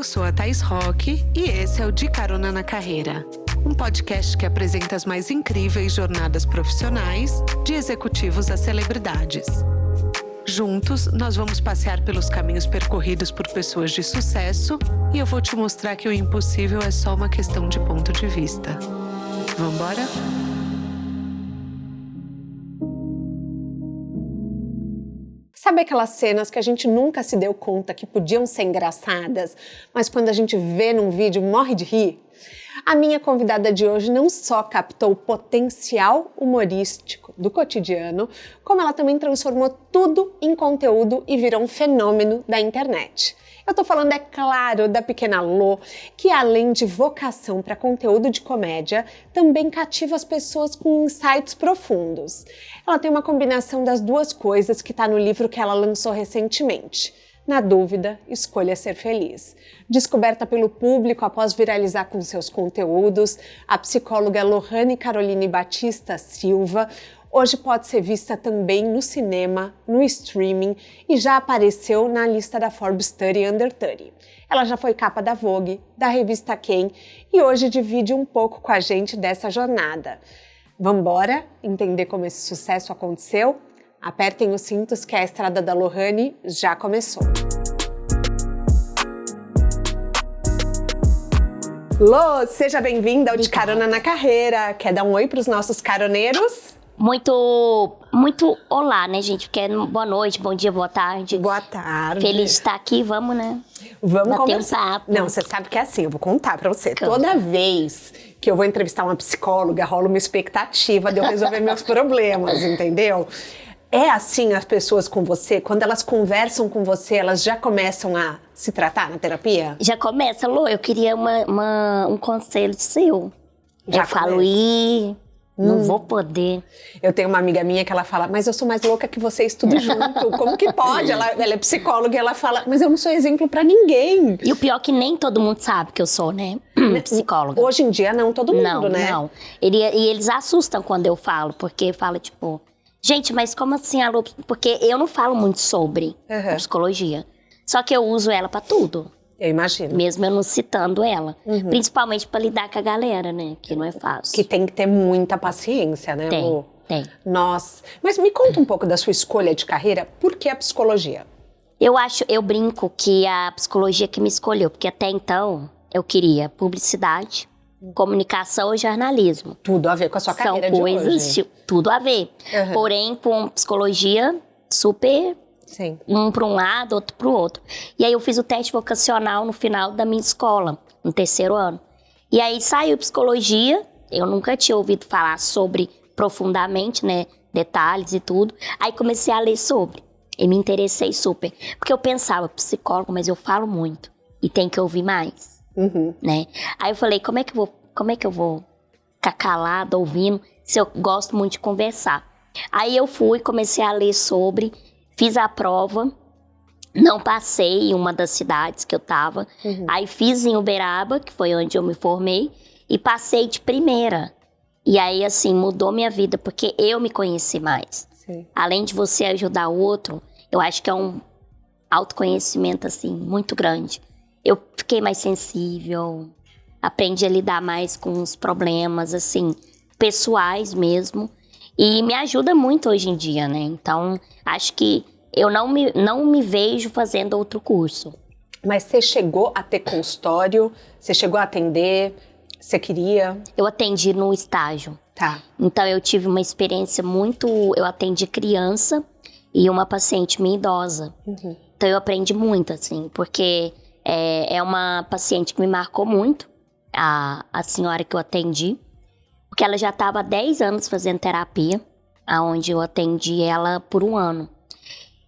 Eu sou a Thaís Roque e esse é o De Carona na Carreira, um podcast que apresenta as mais incríveis jornadas profissionais de executivos a celebridades. Juntos, nós vamos passear pelos caminhos percorridos por pessoas de sucesso e eu vou te mostrar que o impossível é só uma questão de ponto de vista. Vambora? Sabe aquelas cenas que a gente nunca se deu conta que podiam ser engraçadas, mas quando a gente vê num vídeo morre de rir? A minha convidada de hoje não só captou o potencial humorístico do cotidiano, como ela também transformou tudo em conteúdo e virou um fenômeno da internet. Eu tô falando, é claro, da pequena Lô, que além de vocação para conteúdo de comédia, também cativa as pessoas com insights profundos. Ela tem uma combinação das duas coisas que está no livro que ela lançou recentemente. Na dúvida, escolha ser feliz. Descoberta pelo público após viralizar com seus conteúdos, a psicóloga Lohane Caroline Batista Silva hoje pode ser vista também no cinema, no streaming e já apareceu na lista da Forbes 30 Under 30. Ela já foi capa da Vogue, da revista Quem e hoje divide um pouco com a gente dessa jornada. Vambora entender como esse sucesso aconteceu? Apertem os cintos que a estrada da Lohane já começou. Lô, seja bem-vinda ao De Carona na Carreira. Quer dar um oi para os nossos caroneiros? Muito olá, né, gente? Porque boa noite, bom dia, boa tarde. Boa tarde. Feliz de estar aqui, vamos, né? Vamos bater conversar. Um papo. Não, você sabe que é assim, eu vou contar pra você. Toda vez que eu vou entrevistar uma psicóloga, rola uma expectativa de eu resolver meus problemas, entendeu? É assim as pessoas com você? Quando elas conversam com você, elas já começam a se tratar na terapia? Já começa, Lô, eu queria um conselho seu. Já eu falo, não vou poder. Eu tenho uma amiga minha que ela fala, mas eu sou mais louca que vocês tudo junto. Como que pode? Ela é psicóloga e ela fala, mas eu não sou exemplo pra ninguém. E o pior é que nem todo mundo sabe que eu sou, né? Psicóloga. Hoje em dia não todo mundo, né? Não. E eles assustam quando eu falo, porque fala tipo, gente, mas como assim, Alô? Porque eu não falo muito sobre a psicologia. Só que eu uso ela pra tudo. Eu imagino. Mesmo eu não citando ela. Principalmente pra lidar com a galera, né? Que não é fácil. Que tem que ter muita paciência, né, Lu? Tem. Nossa. Mas me conta um pouco da sua escolha de carreira. Por que a psicologia? Eu brinco que a psicologia que me escolheu. Porque até então, eu queria publicidade, comunicação e jornalismo. Tudo a ver com a sua carreira de hoje. São coisas, tudo a ver. Porém, com psicologia super... Sim. Um para um lado, outro para o outro. E aí eu fiz o teste vocacional no final da minha escola, no 3º ano. E aí saiu psicologia, eu nunca tinha ouvido falar sobre profundamente, né, detalhes e tudo. Aí comecei a ler sobre, e me interessei super. Porque eu pensava, psicólogo, mas eu falo muito, e tem que ouvir mais, né? Aí eu falei, como é que eu vou ficar calada, ouvindo, se eu gosto muito de conversar? Aí eu comecei a ler sobre... Fiz a prova, não passei em uma das cidades que eu tava. Aí fiz em Uberaba, que foi onde eu me formei, e passei de primeira. E aí, assim, mudou minha vida, porque eu me conheci mais. Sim. Além de você ajudar o outro, eu acho que é um autoconhecimento, assim, muito grande. Eu fiquei mais sensível, aprendi a lidar mais com os problemas, assim, pessoais mesmo. E me ajuda muito hoje em dia, né? Então, acho que eu não me vejo fazendo outro curso. Mas você chegou a ter consultório? Você chegou a atender? Você queria? Eu atendi no estágio. Tá. Então, eu tive uma experiência muito... Eu atendi criança e uma paciente minha idosa. Então, eu aprendi muito, assim, porque é uma paciente que me marcou muito, a senhora que eu atendi. Porque ela já estava há 10 anos fazendo terapia, onde eu atendi ela por 1 ano.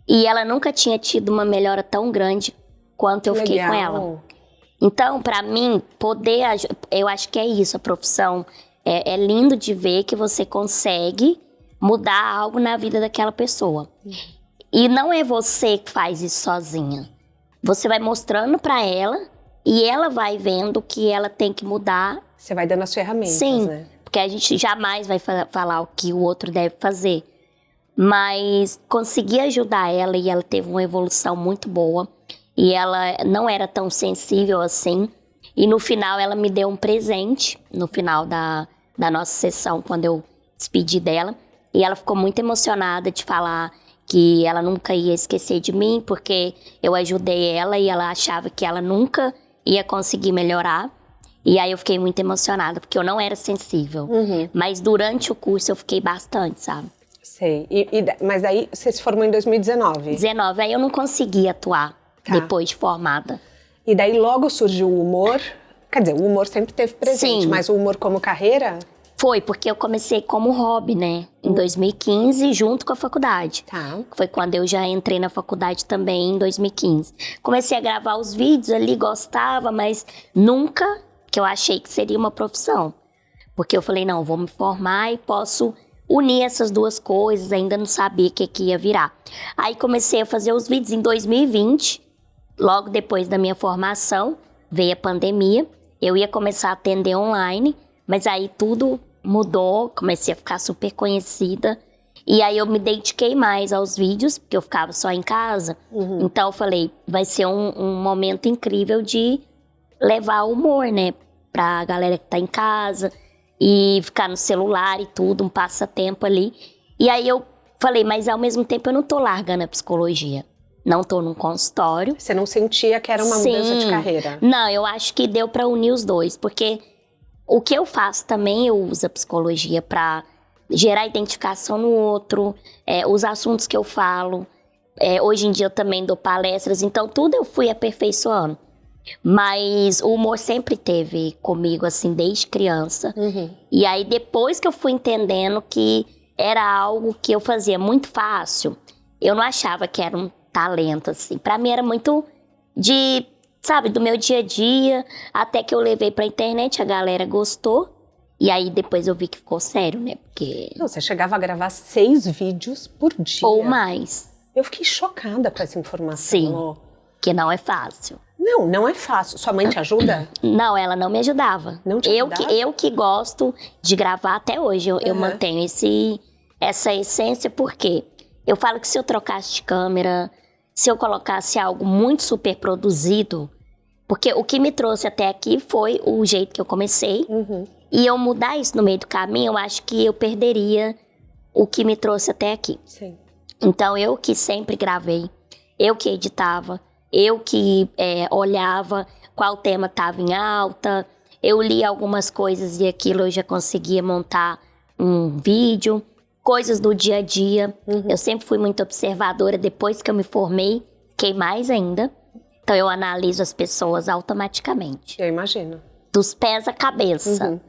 E ela nunca tinha tido uma melhora tão grande quanto eu fiquei com ela. Então, para mim, eu acho que é isso, a profissão. É lindo de ver que você consegue mudar algo na vida daquela pessoa. E não é você que faz isso sozinha. Você vai mostrando para ela e ela vai vendo que ela tem que mudar. Você vai dando as ferramentas, Sim. né? Porque a gente jamais vai falar o que o outro deve fazer. Mas consegui ajudar ela e ela teve uma evolução muito boa. e ela não era tão sensível assim. E no final ela me deu um presente, no final da nossa sessão, quando eu despedi dela. E ela ficou muito emocionada de falar que ela nunca ia esquecer de mim, porque eu ajudei ela e ela achava que ela nunca ia conseguir melhorar. E aí eu fiquei muito emocionada, porque eu não era sensível. Mas durante o curso eu fiquei bastante, sabe? Sei. Mas aí você se formou em 2019? 19, aí eu não consegui atuar depois de formada. E daí logo surgiu o humor? Quer dizer, o humor sempre teve presente, Sim. mas o humor como carreira? Foi, porque eu comecei como hobby, né? Em 2015, junto com a faculdade. Tá. Foi quando eu já entrei na faculdade também, em 2015. Comecei a gravar os vídeos ali, gostava, mas nunca que eu achei que seria uma profissão. Porque eu falei, não, vou me formar e posso unir essas duas coisas, ainda não sabia o que ia virar. Aí comecei a fazer os vídeos em 2020, logo depois da minha formação, veio a pandemia, eu ia começar a atender online, mas aí tudo mudou, comecei a ficar super conhecida, e aí eu me dediquei mais aos vídeos, porque eu ficava só em casa. Então eu falei, vai ser um momento incrível de levar o humor, né, pra galera que tá em casa, e ficar no celular e tudo, um passatempo ali. E aí eu falei, mas ao mesmo tempo eu não tô largando a psicologia. Não tô num consultório. Você não sentia que era uma mudança de carreira? Não, eu acho que deu pra unir os dois, porque o que eu faço também, eu uso a psicologia pra gerar identificação no outro, os assuntos que eu falo. Hoje em dia eu também dou palestras, então tudo eu fui aperfeiçoando. Mas o humor sempre teve comigo, assim, desde criança. E aí, depois que eu fui entendendo que era algo que eu fazia muito fácil, eu não achava que era um talento, assim. Pra mim era muito sabe, do meu dia a dia, até que eu levei pra internet, a galera gostou. E aí, depois eu vi que ficou sério, né? Porque... Não, você chegava a gravar 6 vídeos por dia. Ou mais. Eu fiquei chocada com essa informação. Sim, Lô. que não é fácil. Não, não é fácil. Sua mãe te ajuda? Não, ela não me ajudava. Não te ajudava? Eu que gosto de gravar até hoje, eu mantenho essa essência, porque eu falo que se eu trocasse de câmera, se eu colocasse algo muito super produzido, porque o que me trouxe até aqui foi o jeito que eu comecei, e eu mudar isso no meio do caminho, eu acho que eu perderia o que me trouxe até aqui. Sim. Então eu que sempre gravei, eu que editava, eu que olhava qual tema estava em alta, eu li algumas coisas e aquilo eu já conseguia montar um vídeo, coisas do dia a dia. Eu sempre fui muito observadora, depois que eu me formei, fiquei mais ainda. Então eu analiso as pessoas automaticamente. Eu imagino. Dos pés à cabeça.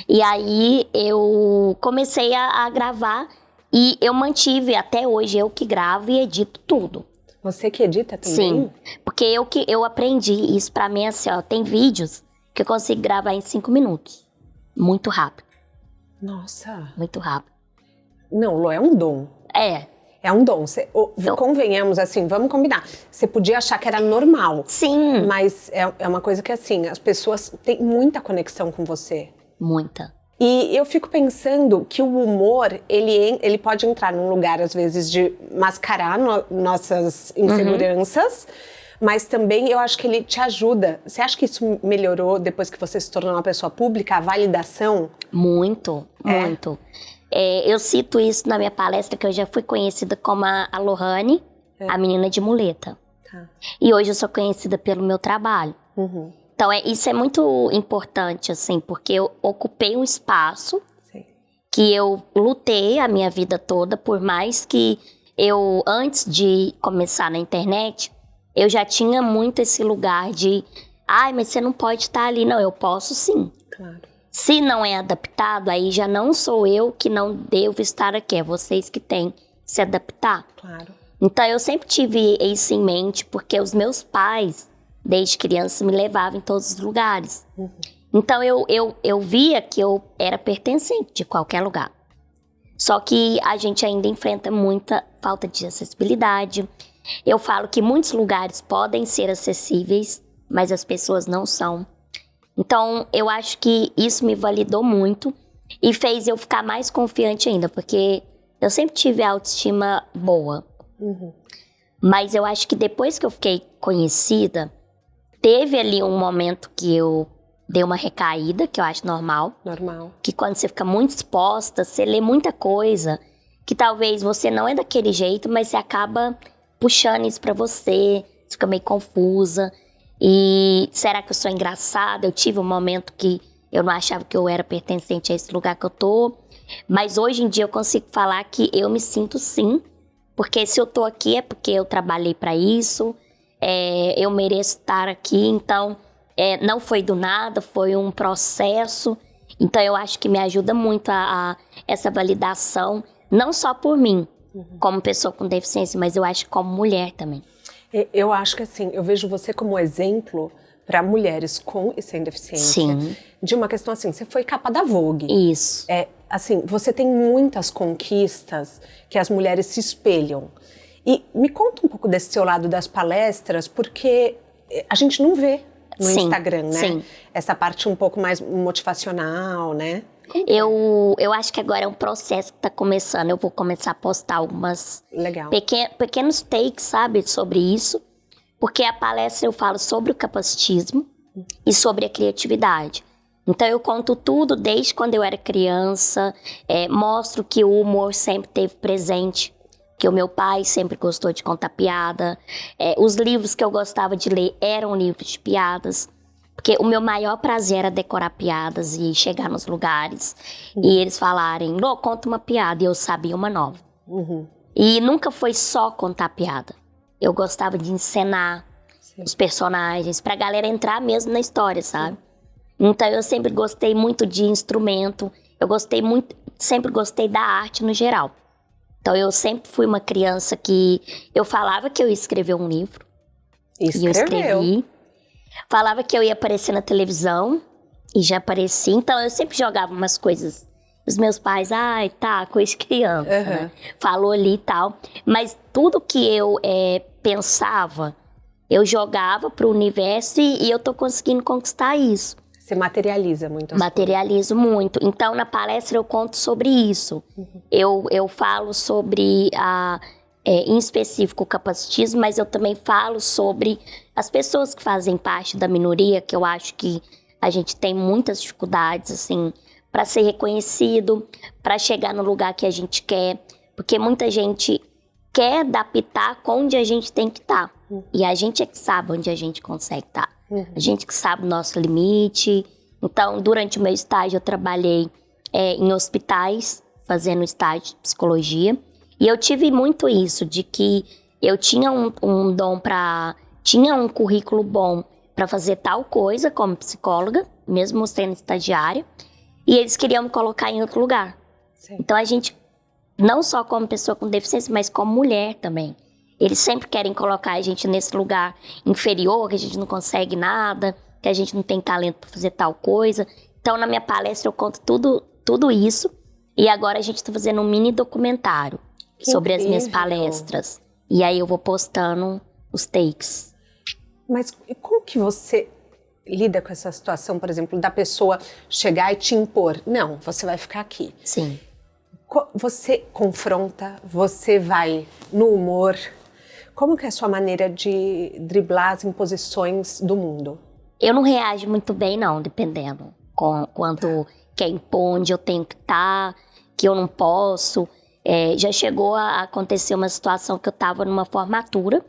E aí eu comecei a gravar e eu mantive até hoje, eu que gravo e edito tudo. Você que edita também? Sim, porque eu aprendi isso pra mim assim, ó, tem vídeos que eu consigo gravar em 5 minutos. Muito rápido. Nossa. Muito rápido. Não, Lô, é um dom. É um dom. Convenhamos assim, vamos combinar. Você podia achar que era normal. Sim. Mas é uma coisa que assim, as pessoas têm muita conexão com você. Muita. E eu fico pensando que o humor, ele pode entrar num lugar, às vezes, de mascarar nossas inseguranças, mas também eu acho que ele te ajuda. Você acha que isso melhorou depois que você se tornou uma pessoa pública, a validação? Muito, muito. Eu cito isso na minha palestra, que eu já fui conhecida como a Lohane, a menina de muleta. Tá. E hoje eu sou conhecida pelo meu trabalho. Então, isso é muito importante, assim, porque eu ocupei um espaço que eu lutei a minha vida toda, por mais que eu, antes de começar na internet, eu já tinha muito esse lugar de, mas você não pode estar ali. Não, eu posso sim. Claro. Se não é adaptado, aí já não sou eu que não devo estar aqui, é vocês que têm que se adaptar. Claro. Então, eu sempre tive isso em mente, porque os meus pais, desde criança, me levavam em todos os lugares. Então, eu via que eu era pertencente de qualquer lugar. Só que a gente ainda enfrenta muita falta de acessibilidade. Eu falo que muitos lugares podem ser acessíveis, mas as pessoas não são. Então, eu acho que isso me validou muito e fez eu ficar mais confiante ainda, porque eu sempre tive a autoestima boa. Mas eu acho que depois que eu fiquei conhecida, teve ali um momento que eu dei uma recaída, que eu acho normal. Normal. Que quando você fica muito exposta, você lê muita coisa, que talvez você não é daquele jeito, mas você acaba puxando isso pra você fica meio confusa. E será que eu sou engraçada? Eu tive um momento que eu não achava que eu era pertencente a esse lugar que eu tô. Mas hoje em dia eu consigo falar que eu me sinto sim. Porque se eu tô aqui é porque eu trabalhei pra isso. Eu mereço estar aqui. Então, não foi do nada, foi um processo. Então, eu acho que me ajuda muito a essa validação. Não só por mim, como pessoa com deficiência, mas eu acho que como mulher também. Eu acho que assim, eu vejo você como exemplo para mulheres com e sem deficiência. Sim. De uma questão assim, você foi capa da Vogue. Isso. Assim, você tem muitas conquistas que as mulheres se espelham. E me conta um pouco desse seu lado das palestras, porque a gente não vê no Instagram, né? Sim. Essa parte um pouco mais motivacional, né? Eu acho que agora é um processo que tá começando. Eu vou começar a postar algumas pequenos takes, sabe, sobre isso. Porque a palestra eu falo sobre o capacitismo e sobre a criatividade. Então eu conto tudo desde quando eu era criança, mostro que o humor sempre esteve presente, que o meu pai sempre gostou de contar piada. Os livros que eu gostava de ler eram livros de piadas. Porque o meu maior prazer era decorar piadas e chegar nos lugares e eles falarem, Lô, conta uma piada, e eu sabia uma nova. E nunca foi só contar piada. Eu gostava de encenar os personagens, pra galera entrar mesmo na história, sabe? Então eu sempre gostei muito de instrumento, sempre gostei da arte no geral. Então eu sempre fui uma criança que eu falava que eu ia escrever um livro. E eu escrevi. Falava que eu ia aparecer na televisão e já apareci. Então eu sempre jogava umas coisas. Os meus pais, coisa de criança, né? Falou ali e tal. Mas tudo que eu pensava, eu jogava pro universo e eu tô conseguindo conquistar isso. Você materializa muito as Materializo coisas. muito. Então na palestra eu conto sobre isso. Eu falo sobre em específico o capacitismo, mas eu também falo sobre as pessoas que fazem parte da minoria, que eu acho que a gente tem muitas dificuldades, assim, para ser reconhecido, para chegar no lugar que a gente quer, porque muita gente quer dar pitaco onde a gente tem que estar. E a gente é que sabe onde a gente consegue estar. A gente que sabe o nosso limite. Então, durante o meu estágio, eu trabalhei em hospitais, fazendo estágio de psicologia. E eu tive muito isso, de que eu tinha um dom tinha um currículo bom para fazer tal coisa como psicóloga, mesmo sendo estagiária, e eles queriam me colocar em outro lugar. Sim. Então a gente, não só como pessoa com deficiência, mas como mulher também. Eles sempre querem colocar a gente nesse lugar inferior, que a gente não consegue nada, que a gente não tem talento para fazer tal coisa. Então na minha palestra eu conto tudo isso, e agora a gente está fazendo um mini documentário sobre as minhas palestras. E aí eu vou postando os takes. Mas como que você lida com essa situação, por exemplo, da pessoa chegar e te impor? Não, você vai ficar aqui. Sim. Você confronta, você vai no humor. Como que é a sua maneira de driblar as imposições do mundo? Eu não reajo muito bem, não, dependendo. Quando quer impor onde eu tenho que estar, que eu não posso. Já chegou a acontecer uma situação que eu estava numa formatura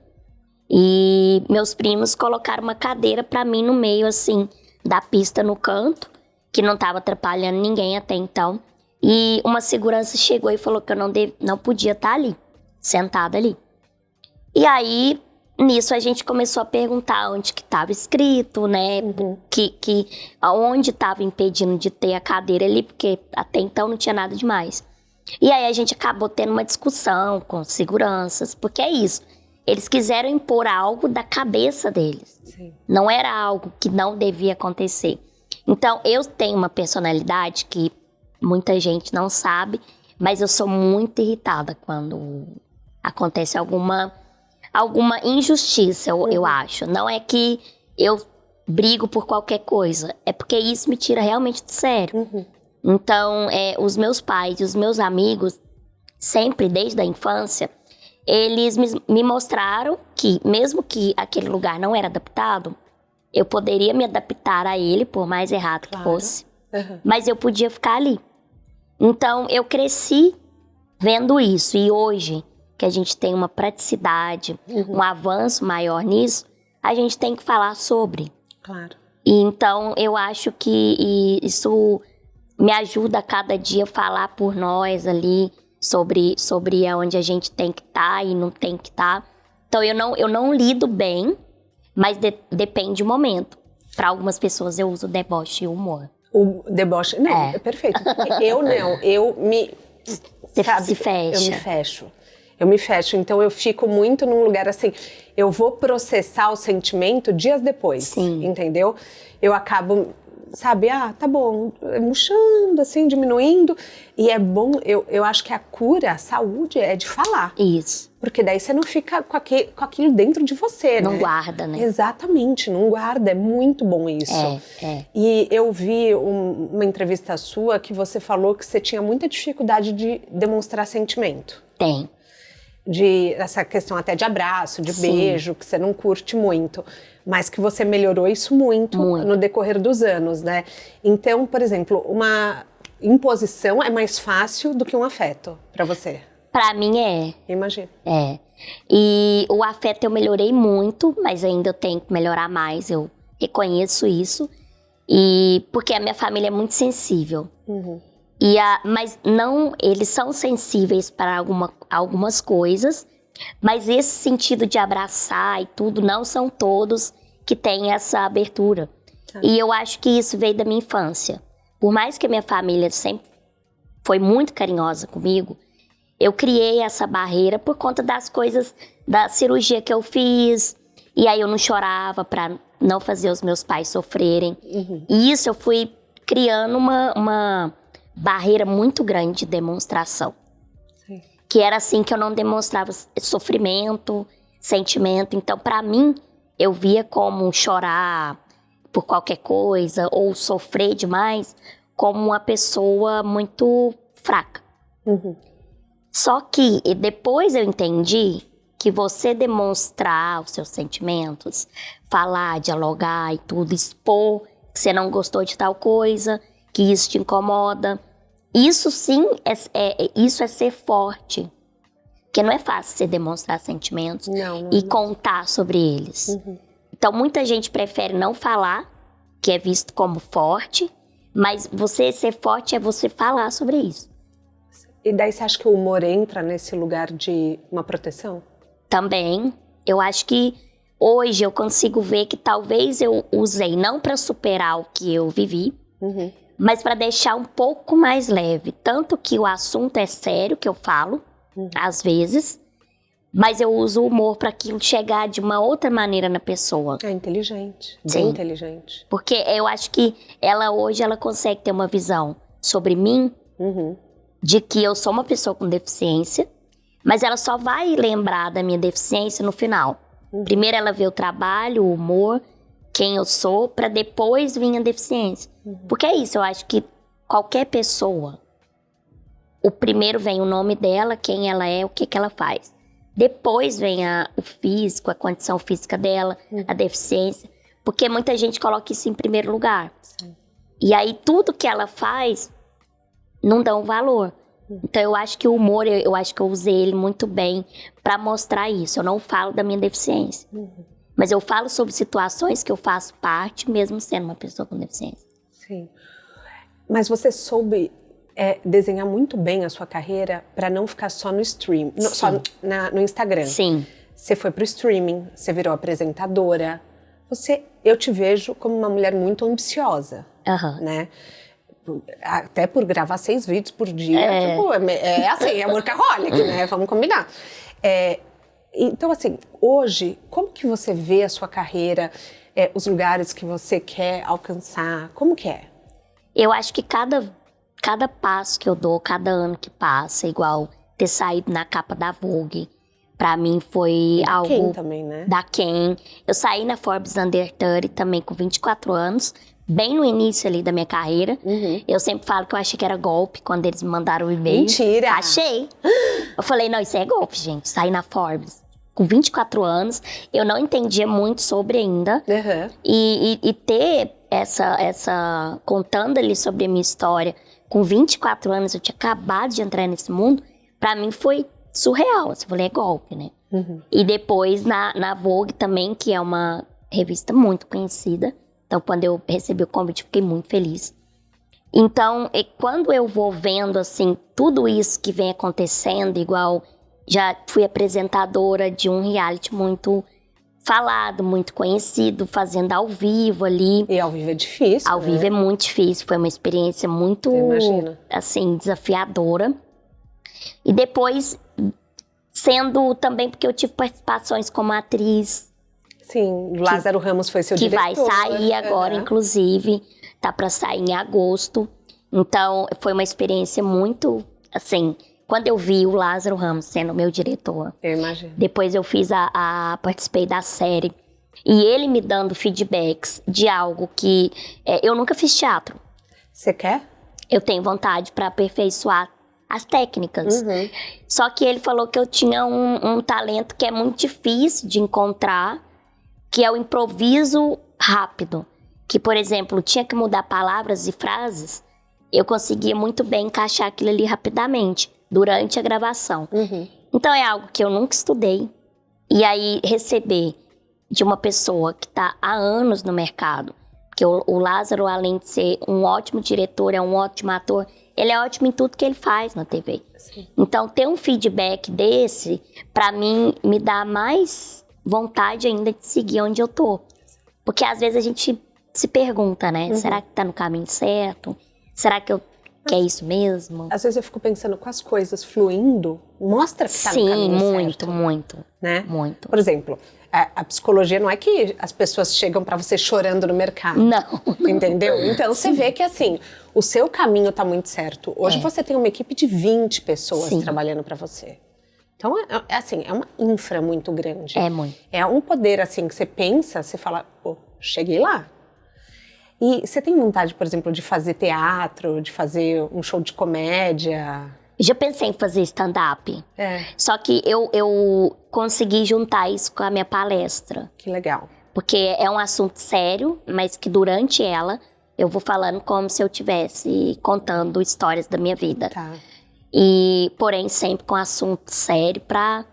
e meus primos colocaram uma cadeira para mim no meio, assim, da pista no canto, que não estava atrapalhando ninguém até então. E uma segurança chegou e falou que eu não podia estar ali, sentada ali. E aí, nisso a gente começou a perguntar onde que estava escrito, né? Onde estava impedindo de ter a cadeira ali, porque até então não tinha nada demais. E aí a gente acabou tendo uma discussão com seguranças, porque é isso. Eles quiseram impor algo da cabeça deles. Sim. Não era algo que não devia acontecer. Então, eu tenho uma personalidade que muita gente não sabe, mas eu sou muito irritada quando acontece alguma injustiça, eu acho. Não é que eu brigo por qualquer coisa, é porque isso me tira realmente de sério. Então, os meus pais e os meus amigos, sempre, desde a infância, eles me mostraram que, mesmo que aquele lugar não era adaptado, eu poderia me adaptar a ele, por mais errado que fosse, mas eu podia ficar ali. Então, eu cresci vendo isso, e hoje, que a gente tem uma praticidade, um avanço maior nisso, a gente tem que falar sobre. Claro. E então, eu acho que isso me ajuda a cada dia a falar por nós ali, sobre onde a gente tem que estar e não tem que estar. Então, eu não lido bem, mas depende do momento. Para algumas pessoas, eu uso deboche e humor. O deboche, não, é perfeito. Eu não, Você sabe, se fecha. Eu me fecho, então eu fico muito num lugar assim, eu vou processar o sentimento dias depois, Sim. entendeu? Eu acabo, sabe, tá bom, murchando, assim, diminuindo, e é bom, eu acho que a cura, a saúde é de falar. Isso. Porque daí você não fica com aquilo dentro de você, Não né? guarda, né? Exatamente, não guarda, é muito bom isso. E eu vi uma entrevista sua que você falou que você tinha muita dificuldade de demonstrar sentimento. Tem. Essa questão até de abraço, de beijo, que você não curte muito, mas que você melhorou isso muito no decorrer dos anos, né? Então, por exemplo, uma imposição é mais fácil do que um afeto para você? Pra mim é. Imagino. É. E o afeto eu melhorei muito, mas ainda eu tenho que melhorar mais, eu reconheço isso. E porque a minha família é muito sensível. Mas não, eles são sensíveis para algumas coisas, mas esse sentido de abraçar e tudo, não são todos que têm essa abertura. E eu acho que isso veio da minha infância. Por mais que a minha família sempre foi muito carinhosa comigo, eu criei essa barreira por conta das coisas, da cirurgia que eu fiz, e aí eu não chorava para não fazer os meus pais sofrerem. E isso eu fui criando uma barreira muito grande de demonstração. Que era assim que eu não demonstrava sofrimento, sentimento. Então, para mim, eu via como chorar por qualquer coisa ou sofrer demais como uma pessoa muito fraca. Só que depois eu entendi que você demonstrar os seus sentimentos, falar, dialogar e tudo, expor que você não gostou de tal coisa, que isso te incomoda. Isso sim, isso é ser forte. Porque não é fácil você demonstrar sentimentos e contar sobre eles. Então, muita gente prefere não falar, que é visto como forte, mas você ser forte é você falar sobre isso. E daí você acha que o humor entra nesse lugar de uma proteção? Também. Eu acho que hoje eu consigo ver que talvez eu usei não para superar o que eu vivi, mas para deixar um pouco mais leve. Tanto que o assunto é sério, que eu falo, às vezes, mas eu uso o humor para aquilo chegar de uma outra maneira na pessoa. É inteligente, bem Sim. inteligente. Porque eu acho que hoje ela consegue ter uma visão sobre mim, de que eu sou uma pessoa com deficiência, mas ela só vai lembrar da minha deficiência no final. Primeiro ela vê o trabalho, o humor, quem eu sou, para depois vir a deficiência. Porque é isso, eu acho que qualquer pessoa, o primeiro vem o nome dela, quem ela é, o que ela faz. Depois vem o físico, a condição física dela, a deficiência, porque muita gente coloca isso em primeiro lugar. E aí tudo que ela faz não dá um valor. Então eu acho que o humor, eu acho que eu usei ele muito bem para mostrar isso. Eu não falo da minha deficiência, mas eu falo sobre situações que eu faço parte, mesmo sendo uma pessoa com deficiência. Sim. Mas você soube desenhar muito bem a sua carreira para não ficar só no stream, só no Instagram. Sim. Você foi pro streaming, você virou apresentadora. Eu te vejo como uma mulher muito ambiciosa, né? Até por gravar 6 vídeos por dia, tipo, assim, é workaholic, né? Vamos combinar. Então, assim, hoje, como que você vê a sua carreira, os lugares que você quer alcançar, como que é? Eu acho que cada passo que eu dou, cada ano que passa, igual ter saído na capa da Vogue, pra mim foi da algo... Ken também, né? Da Ken. Eu saí na Forbes Under 30 também com 24 anos, bem no início ali da minha carreira. Eu sempre falo que eu achei que era golpe quando eles me mandaram o e-mail. Mentira! Achei. Eu falei, não, isso é golpe, gente. Saí na Forbes. Com 24 anos, eu não entendia muito sobre ainda. E ter contando ali sobre a minha história, com 24 anos, eu tinha acabado de entrar nesse mundo, pra mim foi surreal. Eu falei, é golpe, né? E depois na Vogue também, que é uma revista muito conhecida. Então, quando eu recebi o convite, fiquei muito feliz. Então, quando eu vou vendo, assim, tudo isso que vem acontecendo, igual já fui apresentadora de um reality muito falado, muito conhecido, fazendo ao vivo ali. E ao vivo é difícil, Ao vivo é muito difícil, foi uma experiência muito, assim, desafiadora. E depois, sendo também porque eu tive participações como atriz. Sim, Lázaro Ramos foi seu diretor. Que vai sair agora, inclusive. Tá pra sair em agosto. Então, foi uma experiência muito, assim... Quando eu vi o Lázaro Ramos sendo meu diretor... Eu imagino. Depois eu participei da série. E ele me dando feedbacks de algo que... eu nunca fiz teatro. Você quer? Eu tenho vontade pra aperfeiçoar as técnicas. Só que ele falou que eu tinha um talento que é muito difícil de encontrar, que é o improviso rápido. Que, por exemplo, tinha que mudar palavras e frases, eu conseguia muito bem encaixar aquilo ali rapidamente, durante a gravação. Então é algo que eu nunca estudei. E aí receber de uma pessoa que está há anos no mercado, porque o Lázaro, além de ser um ótimo diretor, é um ótimo ator, ele é ótimo em tudo que ele faz na TV. Então ter um feedback desse, para mim, me dá mais vontade ainda de seguir onde eu tô. Porque às vezes a gente se pergunta, né? Será que tá no caminho certo? Será que é isso mesmo? Às vezes eu fico pensando, com as coisas fluindo, mostra que tá no caminho certo. Sim, muito. Né? Muito. Por exemplo, a psicologia não é que as pessoas chegam pra você chorando no mercado. Não. Entendeu? Então você vê que assim, o seu caminho tá muito certo. Hoje você tem uma equipe de 20 pessoas trabalhando pra você. Então, assim, é uma infra muito grande. É muito. É um poder, assim, que você pensa, você fala, pô, cheguei lá. E você tem vontade, por exemplo, de fazer teatro, de fazer um show de comédia? Já pensei em fazer stand-up. Só que eu consegui juntar isso com a minha palestra. Que legal. Porque é um assunto sério, mas que durante ela eu vou falando como se eu estivesse contando histórias da minha vida. E, porém, sempre com assunto sério pra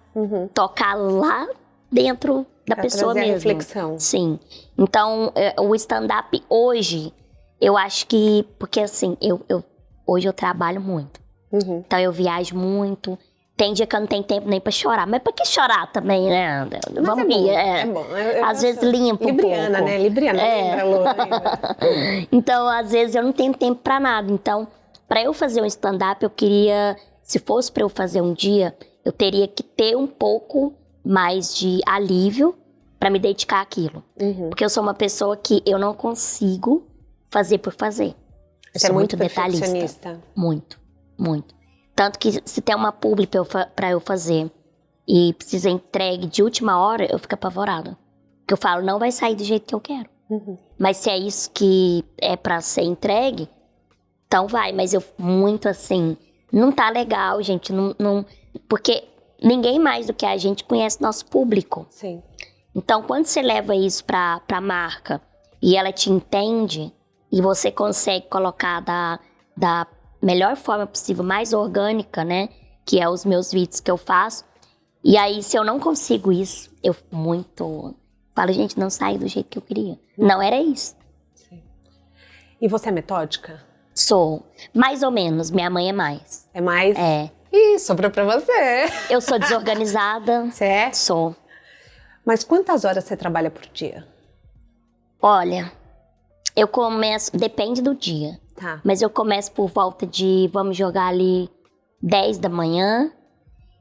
tocar lá dentro da pessoa mesmo. Reflexão. Sim. Então, o stand-up hoje, eu acho que... Porque, assim, hoje eu trabalho muito. Então, eu viajo muito. Tem dia que eu não tenho tempo nem pra chorar. Mas pra que chorar também, né? Vamos rir. É bom. Às vezes limpa um pouco. Libriana, né? Libriana. Então, às vezes, eu não tenho tempo pra nada. Então... Para eu fazer um stand-up, eu queria, se fosse para eu fazer um dia, eu teria que ter um pouco mais de alívio para me dedicar àquilo. Porque eu sou uma pessoa que eu não consigo fazer por fazer. Eu sou muito detalhista. Muito, muito. Tanto que se tem uma publi para eu fazer e precisa entregue de última hora, eu fico apavorada. Porque eu falo, não vai sair do jeito que eu quero. Mas se é isso que é para ser entregue, então vai, mas eu muito assim, não tá legal, gente, não, porque ninguém mais do que a gente conhece nosso público. Sim. Então, quando você leva isso pra marca e ela te entende e você consegue colocar da melhor forma possível, mais orgânica, né, que é os meus vídeos que eu faço, e aí se eu não consigo isso, eu falo, gente, não sai do jeito que eu queria. Não era isso. Sim. E você é metódica? Sou. Mais ou menos. Minha mãe é mais. É mais? É. Ih, sobrou pra você. Eu sou desorganizada. Você é? Sou. Mas quantas horas você trabalha por dia? Olha, eu começo... Depende do dia. Mas eu começo por volta de... Vamos jogar ali 10 da manhã.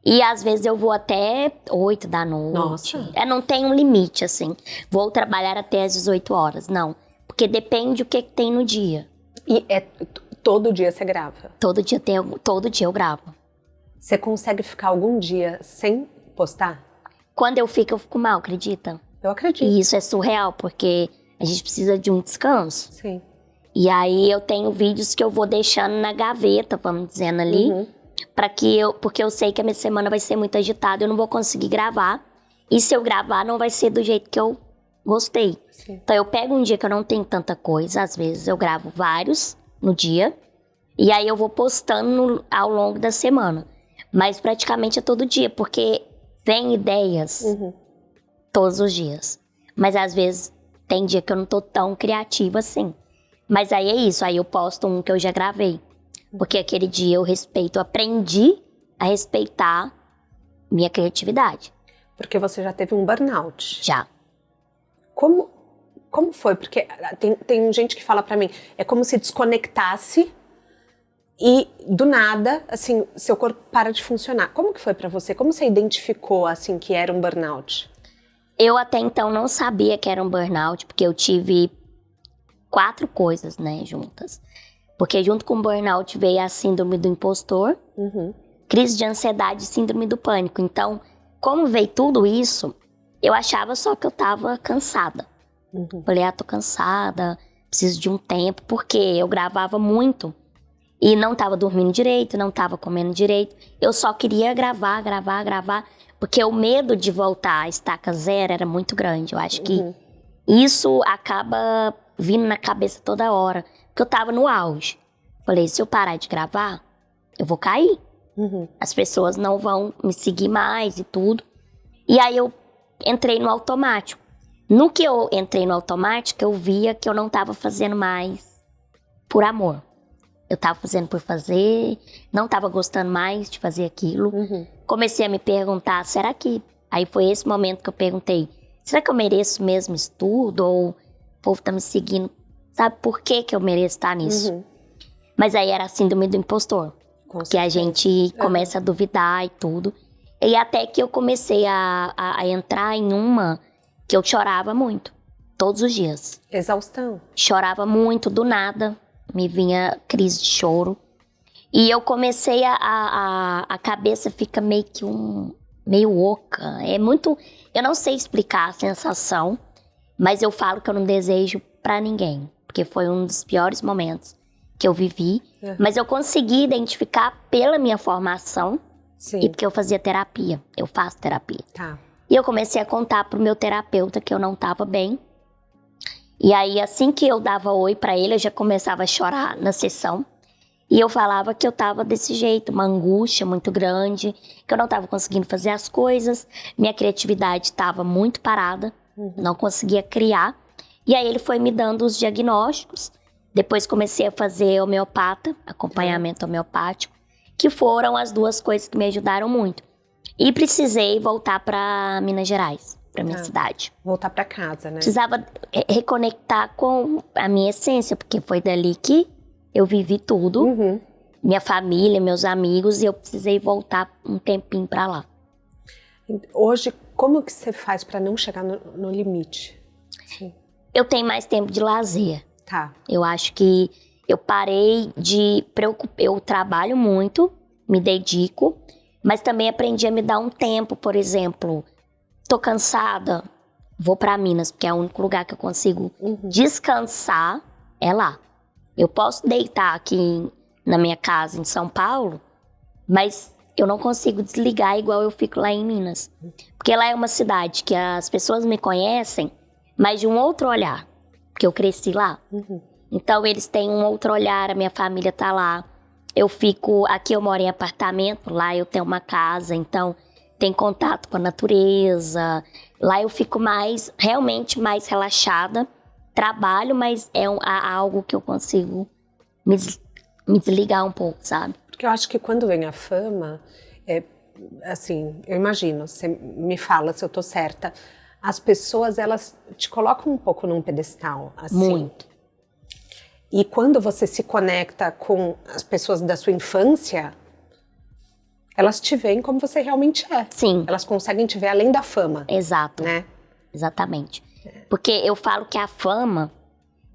E às vezes eu vou até 8 da noite. Nossa. Não tem um limite, assim. Vou trabalhar até às 18 horas. Não. Porque depende o que tem no dia. E todo dia você grava? Todo dia eu gravo. Você consegue ficar algum dia sem postar? Quando eu fico mal, acredita? Eu acredito. E isso é surreal, porque a gente precisa de um descanso. Sim. E aí eu tenho vídeos que eu vou deixando na gaveta, vamos dizendo ali, porque eu sei que a minha semana vai ser muito agitada, eu não vou conseguir gravar. E se eu gravar, não vai ser do jeito que eu gostei. Sim. Então eu pego um dia que eu não tenho tanta coisa, às vezes eu gravo vários no dia, e aí eu vou postando ao longo da semana. Mas praticamente é todo dia, porque vem ideias todos os dias. Mas às vezes tem dia que eu não tô tão criativa assim. Mas aí é isso, aí eu posto um que eu já gravei. Porque aquele dia eu aprendi a respeitar minha criatividade. Porque você já teve um burnout. Já. Como foi? Porque tem gente que fala pra mim, é como se desconectasse e do nada, assim, seu corpo para de funcionar. Como que foi pra você? Como você identificou, assim, que era um burnout? Eu até então não sabia que era um burnout, porque eu tive 4 coisas, né, juntas. Porque junto com o burnout veio a síndrome do impostor, crise de ansiedade e síndrome do pânico. Então, como veio tudo isso, eu achava só que eu tava cansada. Falei, tô cansada, preciso de um tempo, porque eu gravava muito e não tava dormindo direito, não tava comendo direito. Eu só queria gravar, porque o medo de voltar à estaca zero era muito grande. Eu acho que isso acaba vindo na cabeça toda hora, porque eu tava no auge. Falei, se eu parar de gravar, eu vou cair. As pessoas não vão me seguir mais e tudo. E aí eu entrei no automático. No que eu entrei no automático, eu via que eu não estava fazendo mais por amor. Eu estava fazendo por fazer, não estava gostando mais de fazer aquilo. Comecei a me perguntar, será que... Aí foi esse momento que eu perguntei, será que eu mereço mesmo estudo? Ou o povo tá me seguindo? Sabe por que eu mereço estar nisso? Mas aí era a síndrome do impostor. Que a gente começa a duvidar e tudo. E até que eu comecei a entrar em uma que eu chorava muito, todos os dias. Exaustão. Chorava muito, do nada, me vinha crise de choro. E eu comecei a cabeça fica meio oca. É muito, eu não sei explicar a sensação, mas eu falo que eu não desejo pra ninguém. Porque foi um dos piores momentos que eu vivi. Mas eu consegui identificar pela minha formação. Sim. E porque eu fazia terapia, eu faço terapia. Tá. E eu comecei a contar pro meu terapeuta que eu não tava bem. E aí, assim que eu dava oi pra ele, eu já começava a chorar na sessão. E eu falava que eu tava desse jeito, uma angústia muito grande, que eu não tava conseguindo fazer as coisas, minha criatividade tava muito parada, não conseguia criar. E aí ele foi me dando os diagnósticos. Depois comecei a fazer acompanhamento homeopático, que foram as 2 coisas que me ajudaram muito. E precisei voltar para Minas Gerais, para minha cidade. Voltar para casa, né? Precisava reconectar com a minha essência, porque foi dali que eu vivi tudo. Minha família, meus amigos, e eu precisei voltar um tempinho para lá. Hoje, como que você faz para não chegar no limite? Sim. Eu tenho mais tempo de lazer. Tá. Eu acho que eu parei de preocupar. Eu trabalho muito, me dedico, mas também aprendi a me dar um tempo. Por exemplo, tô cansada, vou para Minas, porque é o único lugar que eu consigo descansar, é lá. Eu posso deitar aqui na minha casa em São Paulo, mas eu não consigo desligar igual eu fico lá em Minas. Porque lá é uma cidade que as pessoas me conhecem, mas de um outro olhar, porque eu cresci lá. Então eles têm um outro olhar, a minha família tá lá. Eu fico, aqui eu moro em apartamento, lá eu tenho uma casa, então tem contato com a natureza. Lá eu fico realmente mais relaxada. Trabalho, mas é algo que eu consigo me desligar um pouco, sabe? Porque eu acho que quando vem a fama, assim, eu imagino, você me fala se eu tô certa, as pessoas, elas te colocam um pouco num pedestal, assim. Muito. E quando você se conecta com as pessoas da sua infância, elas te veem como você realmente é. Sim. Elas conseguem te ver além da fama. Exato. Né? Exatamente. Porque eu falo que a fama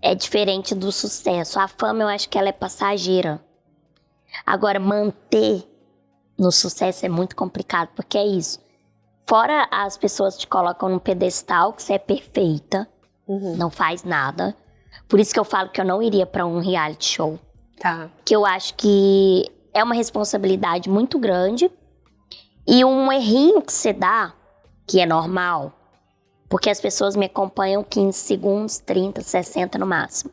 é diferente do sucesso. A fama, eu acho que ela é passageira. Agora, manter no sucesso é muito complicado, porque é isso. Fora as pessoas te colocam num pedestal, que você é perfeita, Não faz nada. Por isso que eu falo que eu não iria pra um reality show. Tá. Que eu acho que é uma responsabilidade muito grande. E um errinho que você dá, que é normal, porque as pessoas me acompanham 15 segundos, 30, 60 no máximo.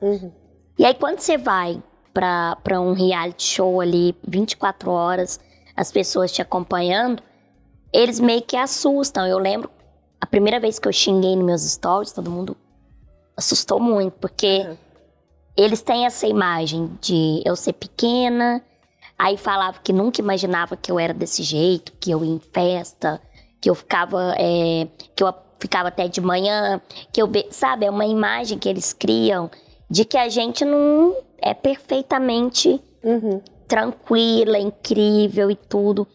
E aí quando você vai pra um reality show ali, 24 horas, as pessoas te acompanhando, eles meio que assustam. Eu lembro, a primeira vez que eu xinguei nos meus stories, todo mundo assustou muito, porque eles têm essa imagem de eu ser pequena, aí falava que nunca imaginava que eu era desse jeito, que eu ia em festa, que eu ficava até de manhã, sabe, é uma imagem que eles criam de que a gente não é perfeitamente tranquila, incrível e tudo.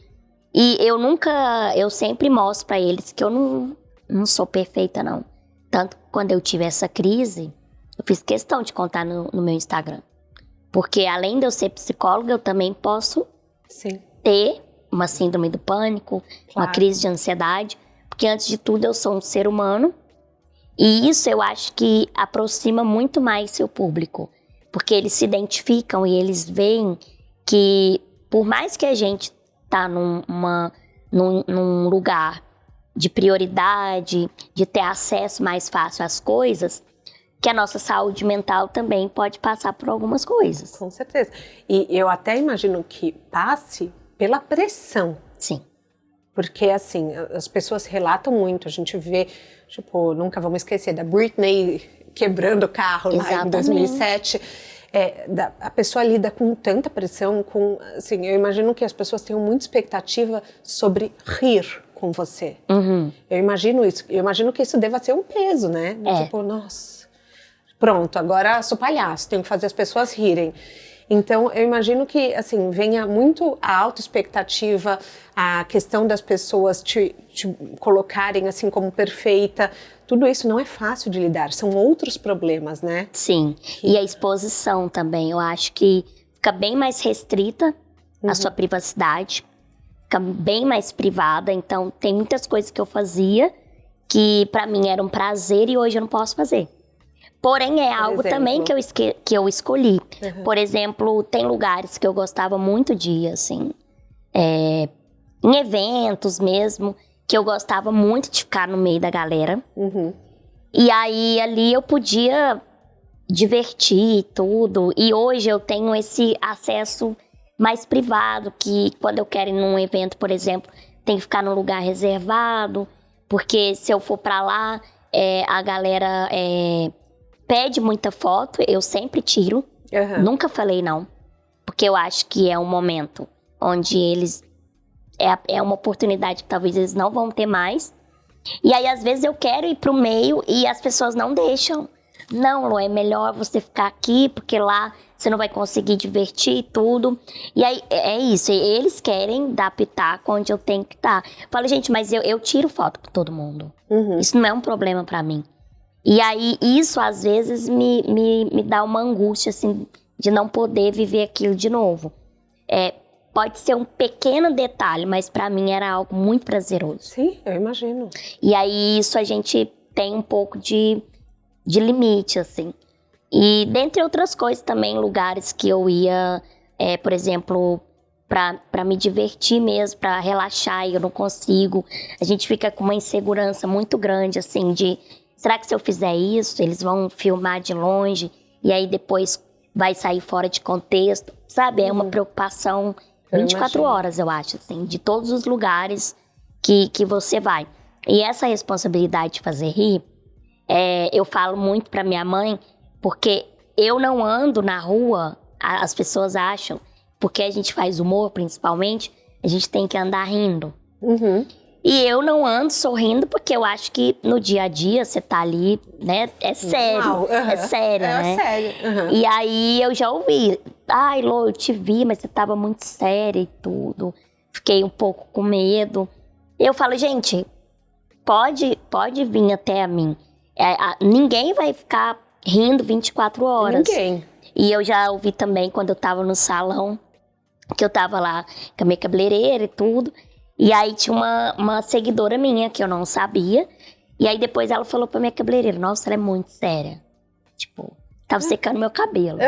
E eu sempre mostro pra eles que eu não sou perfeita, não. Tanto que quando eu tive essa crise, eu fiz questão de contar no meu Instagram. Porque além de eu ser psicóloga, eu também posso ter uma síndrome do pânico, uma crise de ansiedade. Porque antes de tudo eu sou um ser humano. E isso eu acho que aproxima muito mais seu público. Porque eles se identificam e eles veem que por mais que a gente tá num lugar de prioridade, de ter acesso mais fácil às coisas, que a nossa saúde mental também pode passar por algumas coisas. Com certeza. E eu até imagino que passe pela pressão. Sim. Porque, assim, as pessoas relatam muito, a gente vê, tipo, nunca vamos esquecer da Britney quebrando o carro lá em 2007. A pessoa lida com tanta pressão, assim, eu imagino que as pessoas tenham muita expectativa sobre rir com você. Eu imagino isso, eu imagino que isso deva ser um peso, né? Tipo, nossa, pronto, agora sou palhaço, tenho que fazer as pessoas rirem. Então, eu imagino que, assim, venha muito a autoexpectativa, a questão das pessoas te colocarem, assim, como perfeita. Tudo isso não é fácil de lidar, são outros problemas, né? Sim, e a exposição também, eu acho que fica bem mais restrita a sua privacidade, fica bem mais privada, então tem muitas coisas que eu fazia que pra mim era um prazer e hoje eu não posso fazer. Porém, é algo também que eu escolhi. Por exemplo, tem lugares que eu gostava muito de ir, assim, em eventos mesmo, que eu gostava muito de ficar no meio da galera. E aí, ali eu podia divertir tudo. E hoje eu tenho esse acesso mais privado, que quando eu quero ir num evento, por exemplo, tem que ficar num lugar reservado, porque se eu for pra lá, a galera pede muita foto, eu sempre tiro. Nunca falei não, porque eu acho que é um momento onde eles... É uma oportunidade que talvez eles não vão ter mais. E aí, às vezes, eu quero ir pro meio e as pessoas não deixam. Não, Lu, é melhor você ficar aqui, porque lá você não vai conseguir divertir tudo. E aí, é isso, eles querem dar pitaco onde eu tenho que estar. Falo, gente, mas eu tiro foto pra todo mundo. Isso não é um problema pra mim. E aí, isso às vezes me dá uma angústia, assim, de não poder viver aquilo de novo. Pode ser um pequeno detalhe, mas pra mim era algo muito prazeroso. Sim, eu imagino. E aí, isso a gente tem um pouco de limite, assim. E dentre outras coisas também, lugares que eu ia, por exemplo, pra me divertir mesmo, pra relaxar, e eu não consigo. A gente fica com uma insegurança muito grande, assim, de... Será que se eu fizer isso, eles vão filmar de longe e aí depois vai sair fora de contexto? Sabe, é uma preocupação 24 horas, eu acho, assim, de todos os lugares que você vai. E essa responsabilidade de fazer rir, eu falo muito pra minha mãe, porque eu não ando na rua, as pessoas acham, porque a gente faz humor, principalmente, a gente tem que andar rindo. E eu não ando sorrindo porque eu acho que no dia a dia você tá ali, né? É sério, é sério, né? É sério. E aí eu já ouvi, ai, Lô, eu te vi, mas você tava muito séria e tudo. Fiquei um pouco com medo. Eu falo, gente, pode vir até a mim. Ninguém vai ficar rindo 24 horas. Ninguém. E eu já ouvi também quando eu tava no salão, que eu tava lá com a minha cabeleireira e tudo. E aí tinha uma seguidora minha que eu não sabia. E aí depois ela falou pra minha cabeleireira, nossa, ela é muito séria. Tipo, tava secando meu cabelo.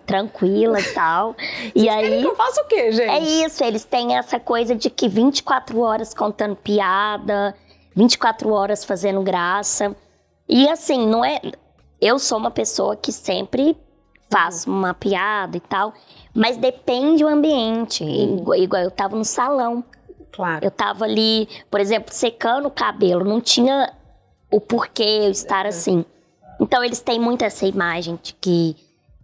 Tranquila e tal. E aí... eu faço o quê, gente? É isso, eles têm essa coisa de que 24 horas contando piada, 24 horas fazendo graça. E assim, não é... Eu sou uma pessoa que sempre faço uma piada e tal, mas depende do ambiente. Igual eu tava no salão. Claro. Eu tava ali, por exemplo, secando o cabelo, não tinha o porquê eu estar assim. Então eles têm muito essa imagem de que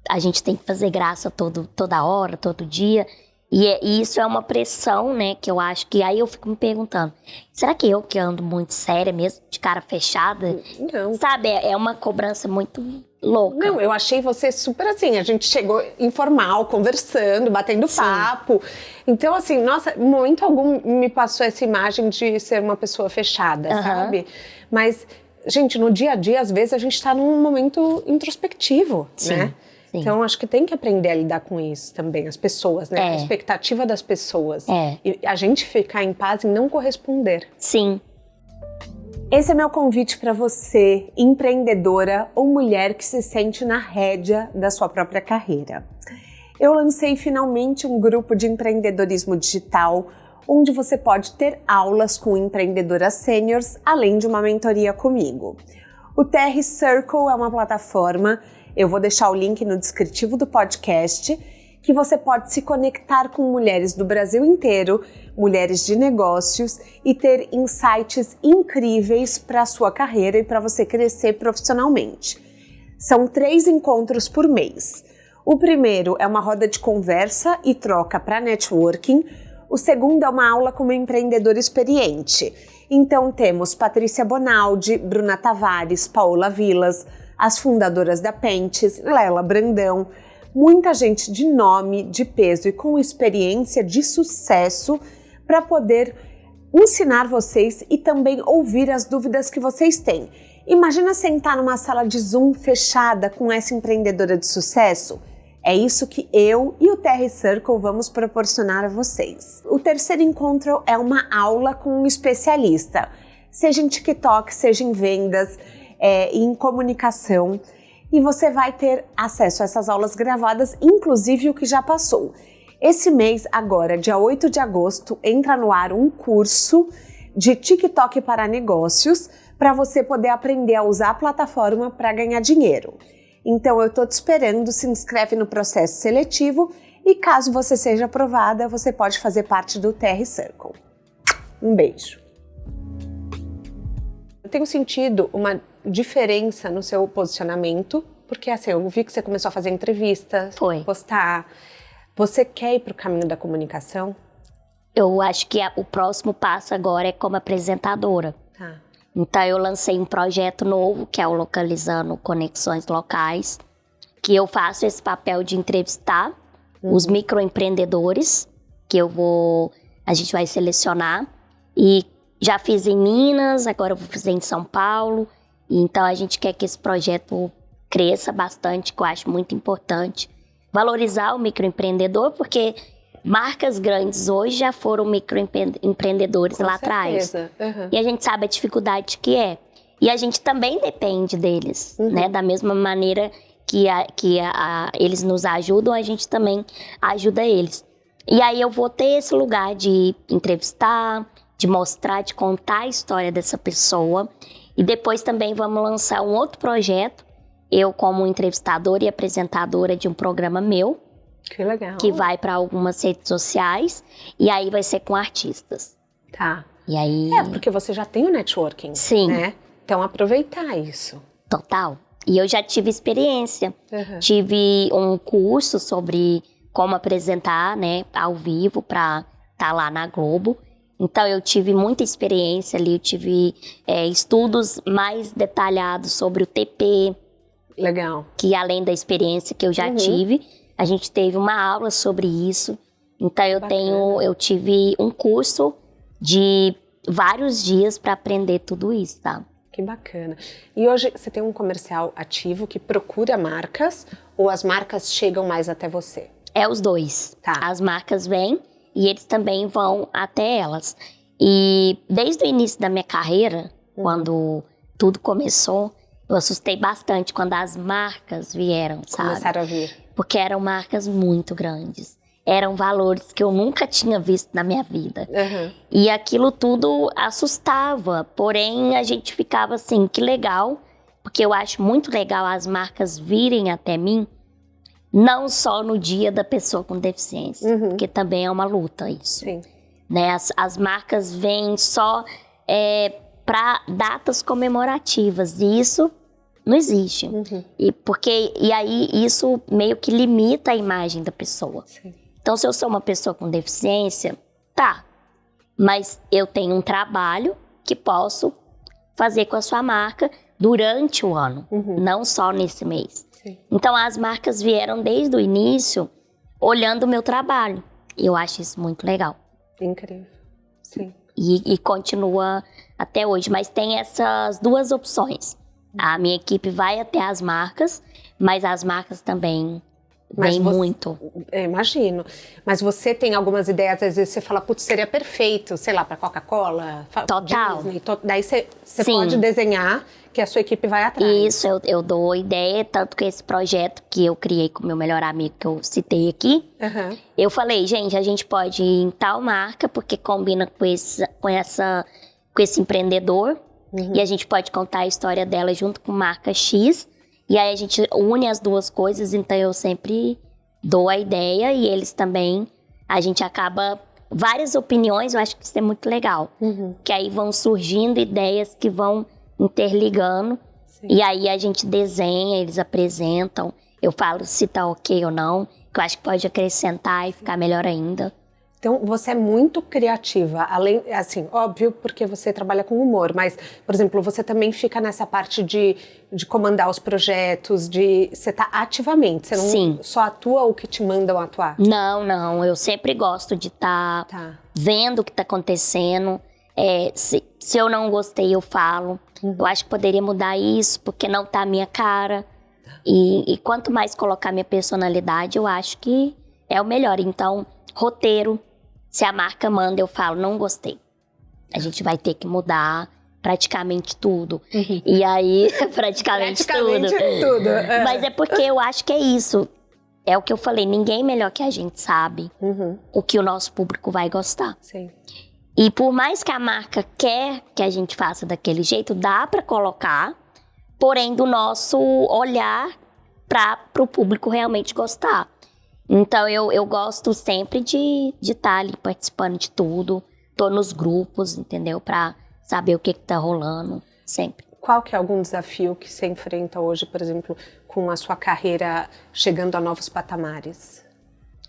a gente tem que fazer graça toda hora, todo dia. E isso é uma pressão, né, que eu acho que... Aí eu fico me perguntando, será que eu que ando muito séria mesmo, de cara fechada? Não. Sabe, é uma cobrança muito louca. Não, eu achei você super assim, a gente chegou informal, conversando, batendo papo. Então, assim, nossa, em momento algum me passou essa imagem de ser uma pessoa fechada, sabe? Mas, gente, no dia a dia, às vezes, a gente tá num momento introspectivo, né? Sim. Então, acho que tem que aprender a lidar com isso também, as pessoas, né? A expectativa das pessoas. E a gente ficar em paz e não corresponder. Sim. Esse é meu convite para você, empreendedora ou mulher que se sente na rédea da sua própria carreira. Eu lancei finalmente um grupo de empreendedorismo digital, onde você pode ter aulas com empreendedoras sêniores, além de uma mentoria comigo. O TR Circle é uma plataforma, eu vou deixar o link no descritivo do podcast, que você pode se conectar com mulheres do Brasil inteiro, mulheres de negócios e ter insights incríveis para a sua carreira e para você crescer profissionalmente. São 3 encontros por mês. O primeiro é uma roda de conversa e troca para networking. O segundo é uma aula com uma empreendedora experiente. Então temos Patrícia Bonaldi, Bruna Tavares, Paola Vilas, as fundadoras da Pentes, Lela Brandão, muita gente de nome, de peso e com experiência de sucesso para poder ensinar vocês e também ouvir as dúvidas que vocês têm. Imagina sentar numa sala de Zoom fechada com essa empreendedora de sucesso? É isso que eu e o TR Circle vamos proporcionar a vocês. O terceiro encontro é uma aula com um especialista, seja em TikTok, seja em vendas, em comunicação. E você vai ter acesso a essas aulas gravadas, inclusive o que já passou. Esse mês, agora, dia 8 de agosto, entra no ar um curso de TikTok para negócios para você poder aprender a usar a plataforma para ganhar dinheiro. Então, eu estou te esperando, se inscreve no processo seletivo e caso você seja aprovada, você pode fazer parte do TR Circle. Um beijo. Eu tenho sentido uma diferença no seu posicionamento, porque assim, eu vi que você começou a fazer entrevistas, postar. Você quer ir para o caminho da comunicação? Eu acho que o próximo passo agora é como apresentadora. Então eu lancei um projeto novo, que é o Localizando Conexões Locais, que eu faço esse papel de entrevistar os microempreendedores, que a gente vai selecionar. E já fiz em Minas, agora eu vou fazer em São Paulo. Então a gente quer que esse projeto cresça bastante, que eu acho muito importante. Valorizar o microempreendedor, porque marcas grandes hoje já foram microempreendedores lá atrás. E a gente sabe a dificuldade que é. E a gente também depende deles, né? Da mesma maneira que eles nos ajudam, a gente também ajuda eles. E aí eu vou ter esse lugar de entrevistar, de mostrar, de contar a história dessa pessoa. E depois também vamos lançar um outro projeto, eu como entrevistadora e apresentadora de um programa meu. Que legal. Que vai para algumas redes sociais e aí vai ser com artistas. Tá. E aí... porque você já tem o networking. Sim. Né? Então aproveitar isso. Total. E eu já tive experiência. Tive um curso sobre como apresentar, né, ao vivo para estar lá na Globo. Então eu tive muita experiência ali, eu tive estudos mais detalhados sobre o TP. Legal. Que além da experiência que eu já tive, a gente teve uma aula sobre isso. Então eu tive um curso de vários dias para aprender tudo isso, tá? Que bacana. E hoje você tem um comercial ativo que procura marcas ou as marcas chegam mais até você? É os dois. Tá. As marcas vêm e eles também vão até elas. E desde o início da minha carreira, quando tudo começou, eu assustei bastante quando as marcas vieram, sabe? Começaram a vir. Porque eram marcas muito grandes. Eram valores que eu nunca tinha visto na minha vida. Uhum. E aquilo tudo assustava. Porém, a gente ficava assim, que legal. Porque eu acho muito legal as marcas virem até mim. Não só no dia da pessoa com deficiência. Porque também é uma luta isso. Sim. Né? As marcas vêm só para datas comemorativas. E isso não existe. E aí isso meio que limita a imagem da pessoa. Sim. Então, se eu sou uma pessoa com deficiência, tá. Mas eu tenho um trabalho que posso fazer com a sua marca durante o ano, não só nesse mês. Sim. Então, as marcas vieram desde o início olhando o meu trabalho. E eu acho isso muito legal. Incrível. Sim. E continua até hoje. Mas tem essas duas opções. A minha equipe vai até as marcas, mas as marcas também vêm muito. Eu imagino. Mas você tem algumas ideias, às vezes você fala, putz, seria perfeito, sei lá, para Coca-Cola, Total. Disney. Daí você Sim. pode desenhar que a sua equipe vai atrás. Isso, eu dou ideia, tanto que esse projeto que eu criei com o meu melhor amigo, que eu citei aqui, eu falei, gente, a gente pode ir em tal marca, porque combina com esse empreendedor, e a gente pode contar a história dela junto com marca X, e aí a gente une as duas coisas, então eu sempre dou a ideia, e eles também, a gente acaba, várias opiniões, eu acho que isso é muito legal, que aí vão surgindo ideias que vão interligando. Sim. E aí a gente desenha, eles apresentam, eu falo se tá ok ou não, que eu acho que pode acrescentar e ficar melhor ainda. Então, você é muito criativa, além, assim, óbvio, porque você trabalha com humor, mas, por exemplo, você também fica nessa parte de comandar os projetos, você tá ativamente, você não Sim. só atua o que te mandam atuar? Não, eu sempre gosto de estar vendo o que tá acontecendo, se eu não gostei, eu falo. Eu acho que poderia mudar isso, porque não tá a minha cara. E quanto mais colocar minha personalidade, eu acho que é o melhor. Então, roteiro, se a marca manda, eu falo, não gostei. A gente vai ter que mudar praticamente tudo. E aí, praticamente tudo. Mas é porque eu acho que é isso. É o que eu falei, ninguém melhor que a gente sabe o que o nosso público vai gostar. Sim. E por mais que a marca quer que a gente faça daquele jeito, dá para colocar, porém do nosso olhar para o público realmente gostar. Então eu gosto sempre de estar ali participando de tudo, tô nos grupos, entendeu? Para saber o que tá rolando, sempre. Qual que é algum desafio que você enfrenta hoje, por exemplo, com a sua carreira chegando a novos patamares?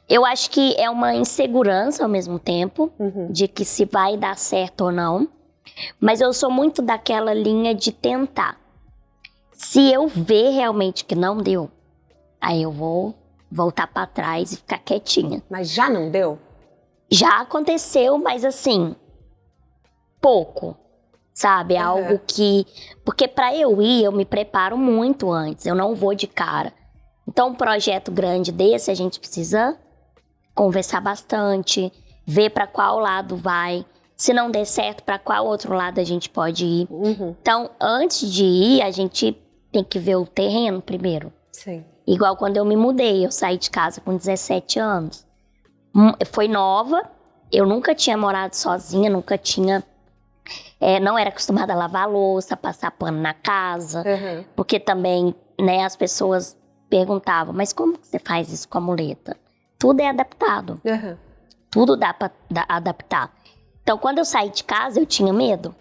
Eu acho que é uma insegurança ao mesmo tempo, de que se vai dar certo ou não. Mas eu sou muito daquela linha de tentar. Se eu ver realmente que não deu, aí eu vou voltar para trás e ficar quietinha. Mas já não deu? Já aconteceu, mas assim, pouco, sabe? Algo que... Porque para eu ir, eu me preparo muito antes, eu não vou de cara. Então, um projeto grande desse, a gente precisa conversar bastante, ver para qual lado vai. Se não der certo, para qual outro lado a gente pode ir. Então, antes de ir, a gente tem que ver o terreno primeiro. Sim. Igual quando eu me mudei, eu saí de casa com 17 anos. Foi nova, eu nunca tinha morado sozinha, nunca tinha... não era acostumada a lavar louça, passar pano na casa. Porque também, né, as pessoas perguntavam, mas como que você faz isso com a muleta? Tudo é adaptado. Tudo dá pra adaptar. Então, quando eu saí de casa, eu tinha medo.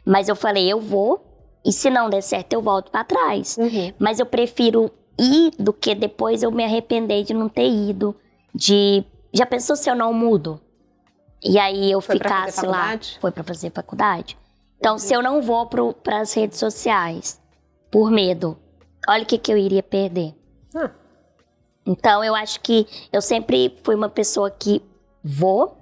Mas eu falei, eu vou, e se não der certo, eu volto pra trás. Mas eu prefiro ir do que depois eu me arrepender de não ter ido. Já pensou se eu não mudo? E aí eu ficasse lá. Foi pra fazer faculdade? Então, se eu não vou pras redes sociais, por medo, olha o que eu iria perder. Então, eu acho que eu sempre fui uma pessoa que vou.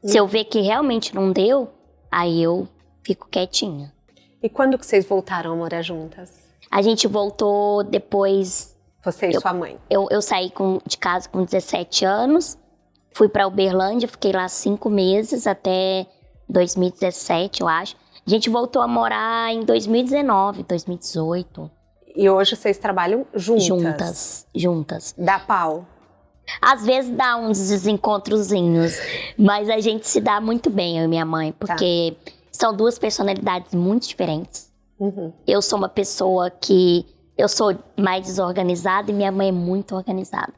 Se eu ver que realmente não deu, aí eu fico quietinha. E quando que vocês voltaram a morar juntas? A gente voltou depois... Você e sua mãe? Eu saí de casa com 17 anos, fui pra Uberlândia, fiquei lá 5 meses, até 2017, eu acho. A gente voltou a morar em 2019, 2018. E hoje vocês trabalham juntas? Juntas. Dá pau? Às vezes dá uns desencontrozinhos, mas a gente se dá muito bem, eu e minha mãe, porque são duas personalidades muito diferentes. Eu sou uma pessoa que... Eu sou mais desorganizada e minha mãe é muito organizada.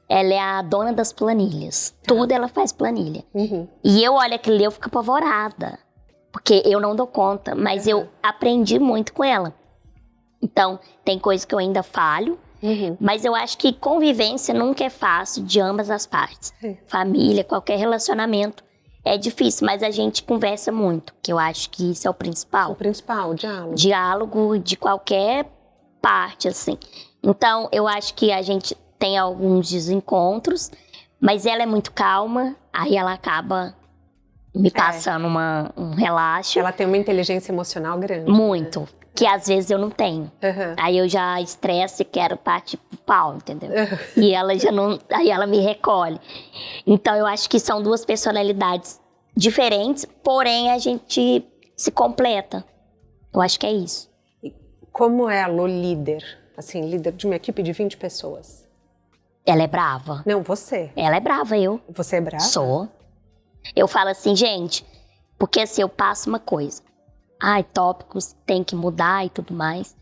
Ela é a dona das planilhas. Tudo ela faz planilha. E eu olho aquilo ali, eu fico apavorada. Porque eu não dou conta, mas eu aprendi muito com ela. Então, tem coisas que eu ainda falho. Mas eu acho que convivência nunca é fácil de ambas as partes. Família, qualquer relacionamento é difícil, mas a gente conversa muito, que eu acho que isso é o principal. O principal, o diálogo. Diálogo de qualquer parte, assim. Então, eu acho que a gente tem alguns desencontros, mas ela é muito calma, aí ela acaba me passando um relaxo. Ela tem uma inteligência emocional grande. Muito. Né? Que às vezes eu não tenho. Aí eu já estresso e quero partir pro pau, entendeu? E ela já não... Aí ela me recolhe. Então eu acho que são duas personalidades diferentes, porém a gente se completa. Eu acho que é isso. E como é a Lô líder? Assim, líder de uma equipe de 20 pessoas. Ela é brava. Não, você. Ela é brava, eu. Você é brava? Sou. Eu falo assim, gente, porque assim, eu passo uma coisa. Tópicos tem que mudar e tudo mais.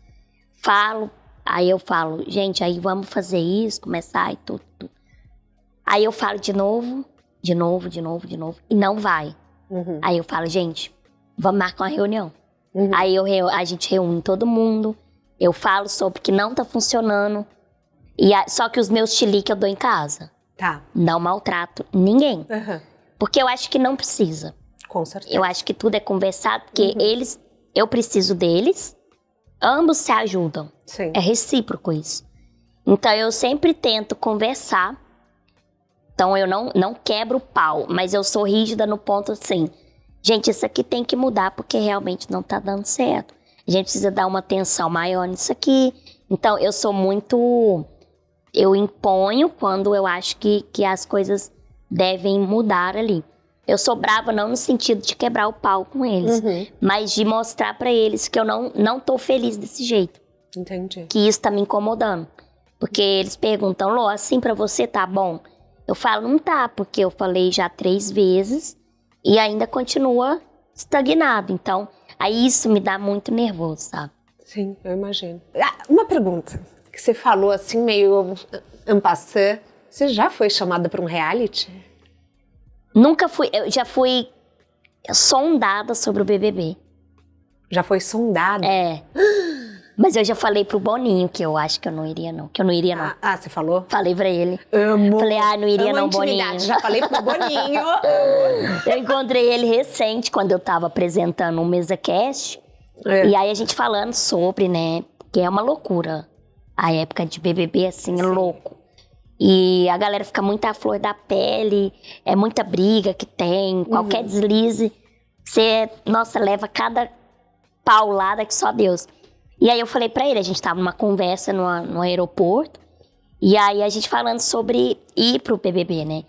Aí eu falo, gente, aí vamos fazer isso, começar e tudo. Aí eu falo de novo, e não vai. Aí eu falo, gente, vamos marcar uma reunião. Aí a gente reúne todo mundo, eu falo sobre o que não tá funcionando, só que os meus chiliques eu dou em casa. Tá. Não maltrato ninguém. Porque eu acho que não precisa. Com certeza. Eu acho que tudo é conversado, porque eu preciso deles, ambos se ajudam. Sim. É recíproco isso. Então eu sempre tento conversar. Então eu não quebro o pau, mas eu sou rígida no ponto assim, gente, isso aqui tem que mudar porque realmente não tá dando certo. A gente precisa dar uma atenção maior nisso aqui. Então eu sou muito... Eu imponho quando eu acho que as coisas devem mudar ali. Eu sou brava não no sentido de quebrar o pau com eles, mas de mostrar pra eles que eu não tô feliz desse jeito. Entendi. Que isso tá me incomodando. Porque eles perguntam, Lô, assim pra você tá bom? Eu falo, não tá, porque eu falei já 3 vezes e ainda continua estagnado. Então, aí isso me dá muito nervoso, sabe? Sim, eu imagino. Uma pergunta que você falou assim meio en passant. Você já foi chamada pra um reality? Nunca fui, eu já fui sondada sobre o BBB. Já foi sondada? É. Mas eu já falei pro Boninho que eu acho que eu não iria não. Você falou? Falei pra ele. Amo. Falei, não iria não, Boninho. Já falei pro Boninho. Eu encontrei ele recente, quando eu tava apresentando um MesaCast. E aí a gente falando sobre, né, que é uma loucura. A época de BBB, assim, é louco. E a galera fica muito à flor da pele, é muita briga que tem, qualquer deslize, você, nossa, leva cada paulada que só Deus. E aí eu falei pra ele, a gente tava numa conversa no aeroporto, e aí a gente falando sobre ir pro BBB, né?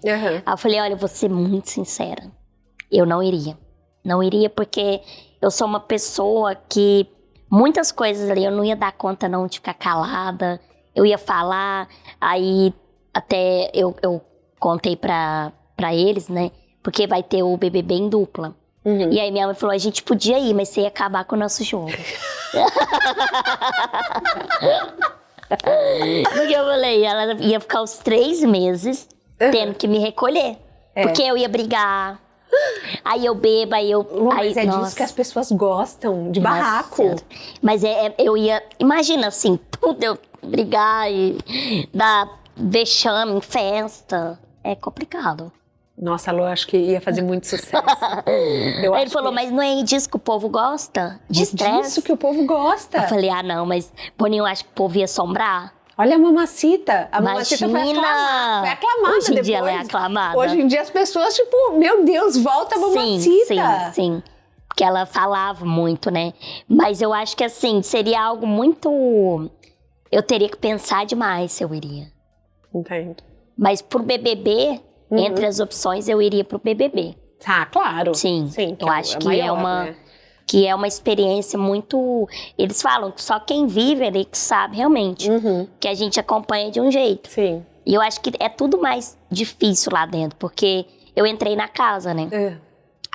Aí eu falei, olha, eu vou ser muito sincera, eu não iria. Não iria porque eu sou uma pessoa que muitas coisas ali eu não ia dar conta não de ficar calada, eu ia falar, aí... Até eu contei pra eles, né? Porque vai ter o BBB em dupla. E aí minha mãe falou, a gente podia ir, mas você ia acabar com o nosso jogo. Porque eu falei, ela ia ficar os 3 meses tendo que me recolher. Porque eu ia brigar. Aí eu bebo, Mas é disso que as pessoas gostam, de barraco. Nossa, mas eu ia... Imagina assim, tudo eu brigar e dar... vexame em festa, é complicado. Nossa, Lô, acho que ia fazer muito sucesso. Ele falou, mas não é disso que o povo gosta? De estresse? É disso que o povo gosta. Eu falei, não, mas Boninho, acho que o povo ia assombrar. Olha a Mamacita. A Mamacita foi aclamada. Foi aclamada Hoje em depois. dia ela é aclamada. Hoje em dia as pessoas, tipo, meu Deus, volta a Mamacita. Sim. Porque ela falava muito, né? Mas eu acho que, assim, seria algo muito... Eu teria que pensar demais se eu iria. Entendo. Mas pro BBB, entre as opções, eu iria pro BBB. Tá, claro. Sim, eu acho que maior, é uma... né? que é uma experiência muito... Eles falam que só quem vive ali que sabe realmente, que a gente acompanha de um jeito. Sim. E eu acho que é tudo mais difícil lá dentro, porque eu entrei na casa, né,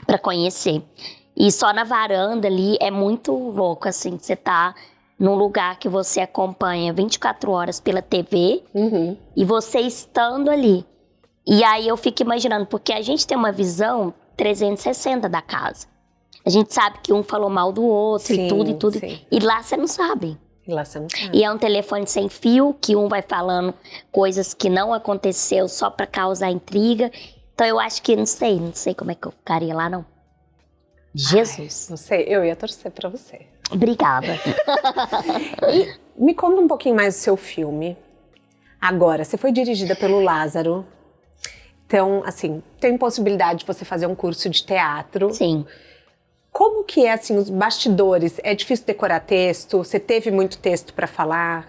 pra conhecer. E só na varanda ali é muito louco, assim, você tá num lugar que você acompanha 24 horas pela TV e você estando ali. E aí eu fico imaginando, porque a gente tem uma visão 360 da casa. A gente sabe que um falou mal do outro, sim, e tudo. Sim. E lá você não sabe. Lá você não sabe. E é um telefone sem fio, que um vai falando coisas que não aconteceu só pra causar intriga. Então eu acho que, não sei como é que eu ficaria lá, não. Jesus. Ai, não sei, eu ia torcer pra você. Obrigada. E me conta um pouquinho mais do seu filme. Agora, você foi dirigida pelo Lázaro. Então, assim, tem possibilidade de você fazer um curso de teatro. Sim. Como que é, assim, os bastidores? É difícil decorar texto? Você teve muito texto pra falar?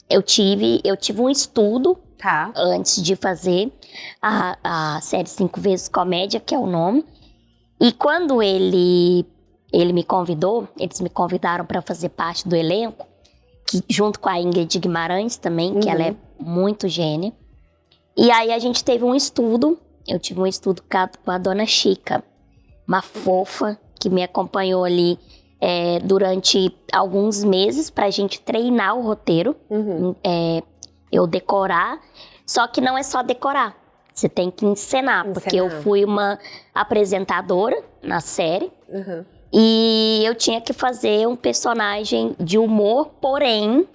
Eu tive um estudo Tá. antes de fazer a série 5 vezes Comédia, que é o nome. E quando ele me convidou, eles me convidaram para fazer parte do elenco, que, junto com a Ingrid Guimarães também, que ela é muito gênia. E aí a gente teve um estudo, eu tive um estudo com a dona Chica, uma fofa, que me acompanhou ali durante alguns meses pra gente treinar o roteiro, eu decorar. Só que não é só decorar, você tem que encenar. Porque eu fui uma apresentadora na série e eu tinha que fazer um personagem de humor, porém,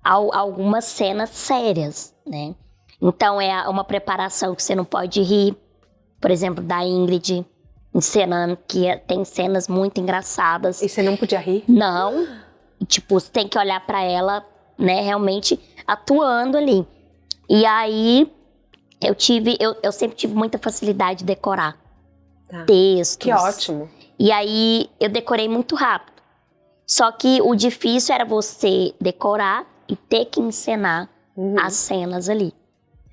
algumas cenas sérias, né? Então é uma preparação que você não pode rir, por exemplo, da Ingrid encenando, que tem cenas muito engraçadas. E você não podia rir? Não. Tipo, você tem que olhar pra ela, né, realmente atuando ali. E aí, eu sempre tive muita facilidade de decorar textos. Que ótimo. E aí, eu decorei muito rápido. Só que o difícil era você decorar e ter que encenar as cenas ali.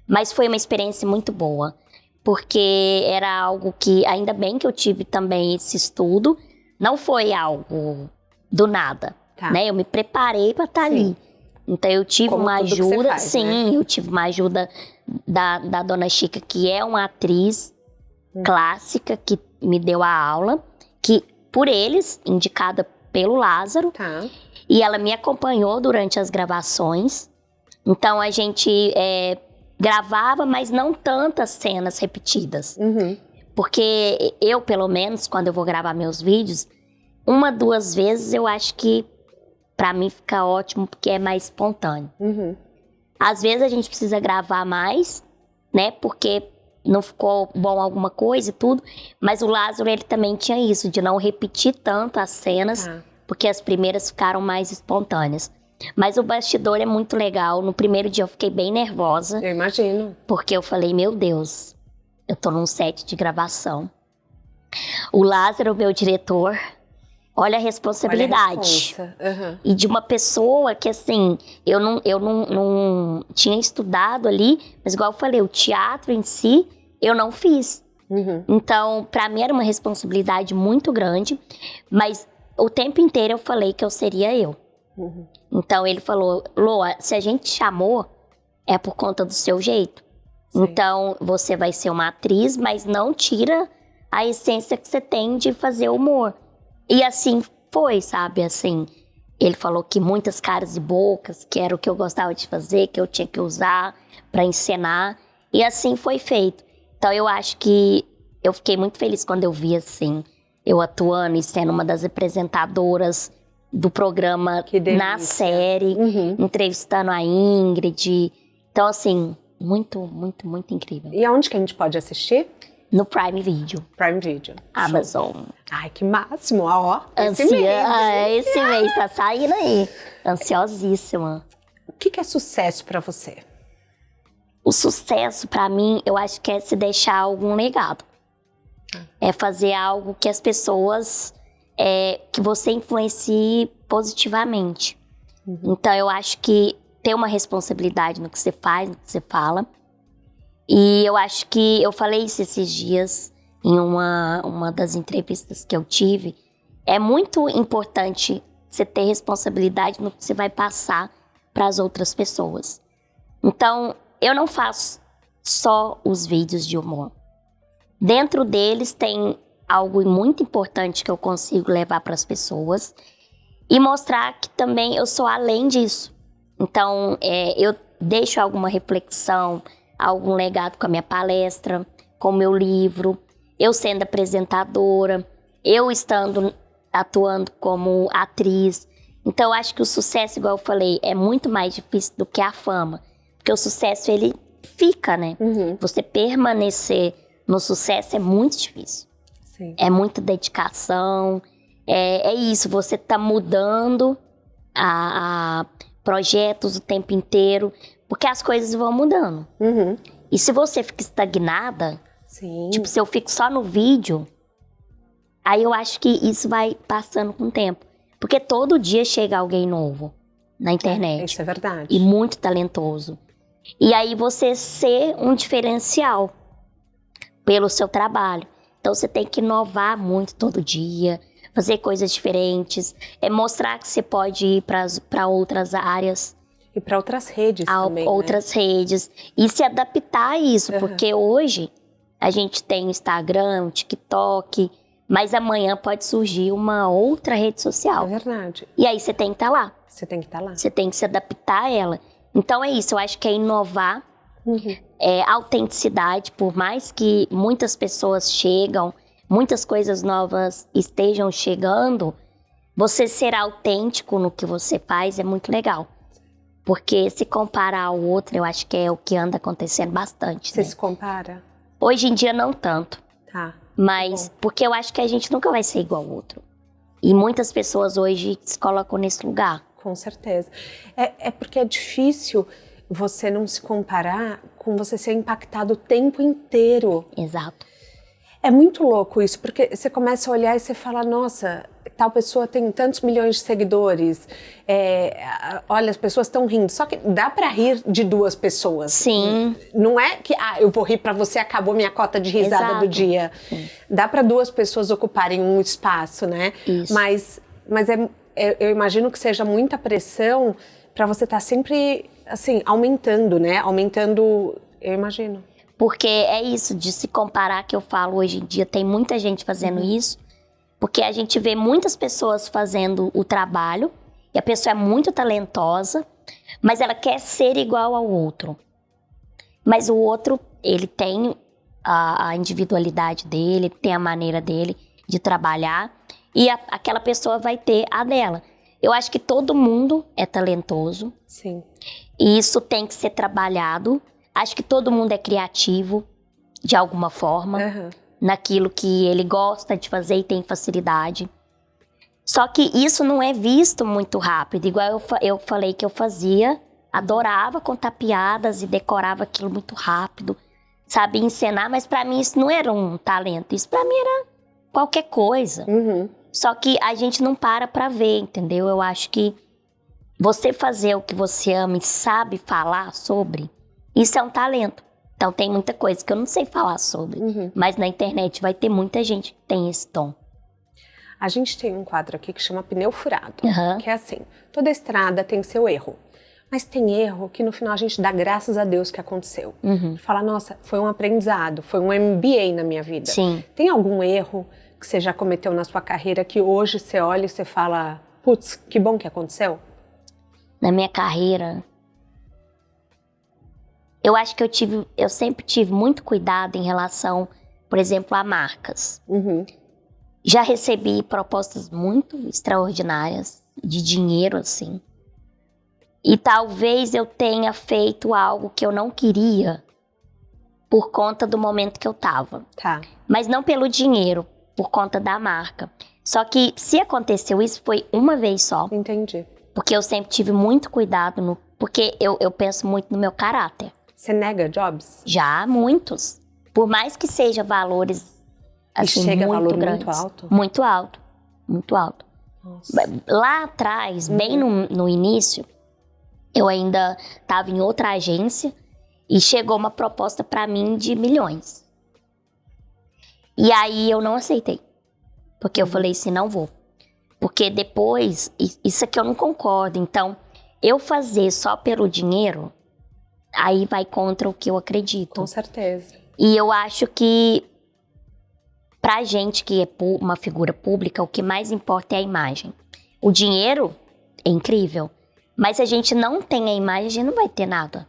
Mas foi uma experiência muito boa. Porque era algo que, ainda bem que eu tive também esse estudo, não foi algo do nada, né? Eu me preparei para estar ali. Então eu tive uma ajuda, eu tive uma ajuda da dona Chica, que é uma atriz clássica, que me deu a aula, que por eles, indicada pelo Lázaro, e ela me acompanhou durante as gravações. Então a gente gravava, mas não tantas cenas repetidas. Porque eu, pelo menos, quando eu vou gravar meus vídeos, 1, 2 vezes eu acho que pra mim fica ótimo, porque é mais espontâneo. Às vezes a gente precisa gravar mais, né? Porque não ficou bom alguma coisa e tudo. Mas o Lázaro, ele também tinha isso, de não repetir tanto as cenas, porque as primeiras ficaram mais espontâneas. Mas o bastidor é muito legal. No primeiro dia eu fiquei bem nervosa. Eu imagino. Porque eu falei, meu Deus, eu tô num set de gravação. O Lázaro, meu diretor, olha a responsabilidade. E de uma pessoa que, assim, eu não tinha estudado ali, mas igual eu falei, o teatro em si, eu não fiz. Então, pra mim era uma responsabilidade muito grande, mas o tempo inteiro eu falei que eu seria eu. Então ele falou, Loa, se a gente chamou, é por conta do seu jeito. Então você vai ser uma atriz, mas não tira a essência que você tem de fazer humor. E assim foi, sabe? Assim, ele falou que muitas caras e bocas, que era o que eu gostava de fazer, que eu tinha que usar pra encenar. E assim foi feito. Então eu acho que eu fiquei muito feliz quando eu vi, assim, eu atuando e sendo uma das apresentadoras do programa na série, entrevistando a Ingrid. Então, assim, muito, muito, muito incrível. E aonde que a gente pode assistir? No Prime Video. Prime Video. Amazon. Ai, que máximo, ó. Esse mês tá saindo aí. Ansiosíssima. O que é sucesso pra você? O sucesso, pra mim, eu acho que é se deixar algum legado. É fazer algo que as pessoas... que você influencie positivamente. Então, eu acho que ter uma responsabilidade no que você faz, no que você fala. E eu acho que eu falei isso esses dias em uma das entrevistas que eu tive. é muito importante você ter responsabilidade no que você vai passar para as outras pessoas. Então, eu não faço só os vídeos de humor. Dentro deles tem algo muito importante que eu consigo levar para as pessoas e mostrar que também eu sou além disso. Então, eu deixo alguma reflexão, algum legado com a minha palestra, com o meu livro, eu sendo apresentadora, eu atuando como atriz. Então, eu acho que o sucesso, igual eu falei, é muito mais difícil do que a fama. Porque o sucesso, ele fica, né? Você permanecer no sucesso é muito difícil. Sim. É muita dedicação, é isso, você tá mudando a projetos o tempo inteiro, porque as coisas vão mudando. E se você fica estagnada, Sim. tipo, se eu fico só no vídeo, aí eu acho que isso vai passando com o tempo. Porque todo dia chega alguém novo na internet. Isso é verdade. E muito talentoso. E aí você ser um diferencial pelo seu trabalho. Então você tem que inovar muito todo dia, fazer coisas diferentes, mostrar que você pode ir para outras áreas. E para outras redes também, outras redes. E se adaptar a isso, porque hoje a gente tem Instagram, TikTok, mas amanhã pode surgir uma outra rede social. É verdade. E aí você tem que estar lá. Você tem que estar lá. Você tem que se adaptar a ela. Então é isso, eu acho que é inovar, autenticidade, por mais que muitas pessoas chegam, muitas coisas novas estejam chegando, você ser autêntico no que você faz é muito legal. Porque se comparar ao outro, eu acho que é o que anda acontecendo bastante. Você né? se compara? Hoje em dia não tanto, Tá. mas porque eu acho que a gente nunca vai ser igual ao outro. E muitas pessoas hoje se colocam nesse lugar. Com certeza. É porque é difícil você não se comparar com você ser impactado o tempo inteiro. Exato. É muito louco isso, porque você começa a olhar e você fala, nossa, tal pessoa tem tantos milhões de seguidores, olha, as pessoas estão rindo. Só que dá pra rir de duas pessoas. Sim. Não é que, eu vou rir pra você, acabou minha cota de risada Exato. do dia. Sim. Dá pra duas pessoas ocuparem um espaço, né? Isso. Mas eu imagino que seja muita pressão pra você estar sempre, assim, aumentando, né? Aumentando, eu imagino. Porque é isso, de se comparar, que eu falo hoje em dia, tem muita gente fazendo isso, porque a gente vê muitas pessoas fazendo o trabalho, e a pessoa é muito talentosa, mas ela quer ser igual ao outro. Mas o outro, ele tem a individualidade dele, tem a maneira dele de trabalhar, e aquela pessoa vai ter a dela. Eu acho que todo mundo é talentoso. Sim. E isso tem que ser trabalhado. Acho que todo mundo é criativo, de alguma forma, naquilo que ele gosta de fazer e tem facilidade. Só que isso não é visto muito rápido. Igual eu falei que eu fazia, adorava contar piadas e decorava aquilo muito rápido. Sabia encenar, mas pra mim isso não era um talento. Isso pra mim era qualquer coisa. Só que a gente não pra ver, entendeu? Eu acho que você fazer o que você ama e sabe falar sobre, isso é um talento. Então tem muita coisa que eu não sei falar sobre. Mas na internet vai ter muita gente que tem esse dom. A gente tem um quadro aqui que chama Pneu Furado. Que é assim, toda estrada tem seu erro. Mas tem erro que no final a gente dá graças a Deus que aconteceu. Fala, nossa, foi um aprendizado, foi um MBA na minha vida. Sim. Tem algum erro que você já cometeu na sua carreira que hoje você olha e você fala, putz, que bom que aconteceu? Na minha carreira, eu acho que eu sempre tive muito cuidado em relação, por exemplo, a marcas. Já recebi propostas muito extraordinárias, de dinheiro, assim. E talvez eu tenha feito algo que eu não queria por conta do momento que eu tava. Tá. Mas não pelo dinheiro, por conta da marca. Só que se aconteceu isso, foi uma vez só. Entendi. Porque eu sempre tive muito cuidado, porque eu penso muito no meu caráter. Você nega jobs? Já, muitos. Por mais que seja valores, assim, e chega muito valor grandes. muito alto? Muito alto, muito alto. Nossa. Lá atrás, bem no início, eu ainda estava em outra agência e chegou uma proposta para mim de milhões. E aí eu não aceitei. Porque eu falei assim, não vou. Porque depois, isso aqui eu não concordo. Então, eu fazer só pelo dinheiro, aí vai contra o que eu acredito. Com certeza. E eu acho que, pra gente que é uma figura pública, o que mais importa é a imagem. O dinheiro é incrível, mas se a gente não tem a imagem, a gente não vai ter nada.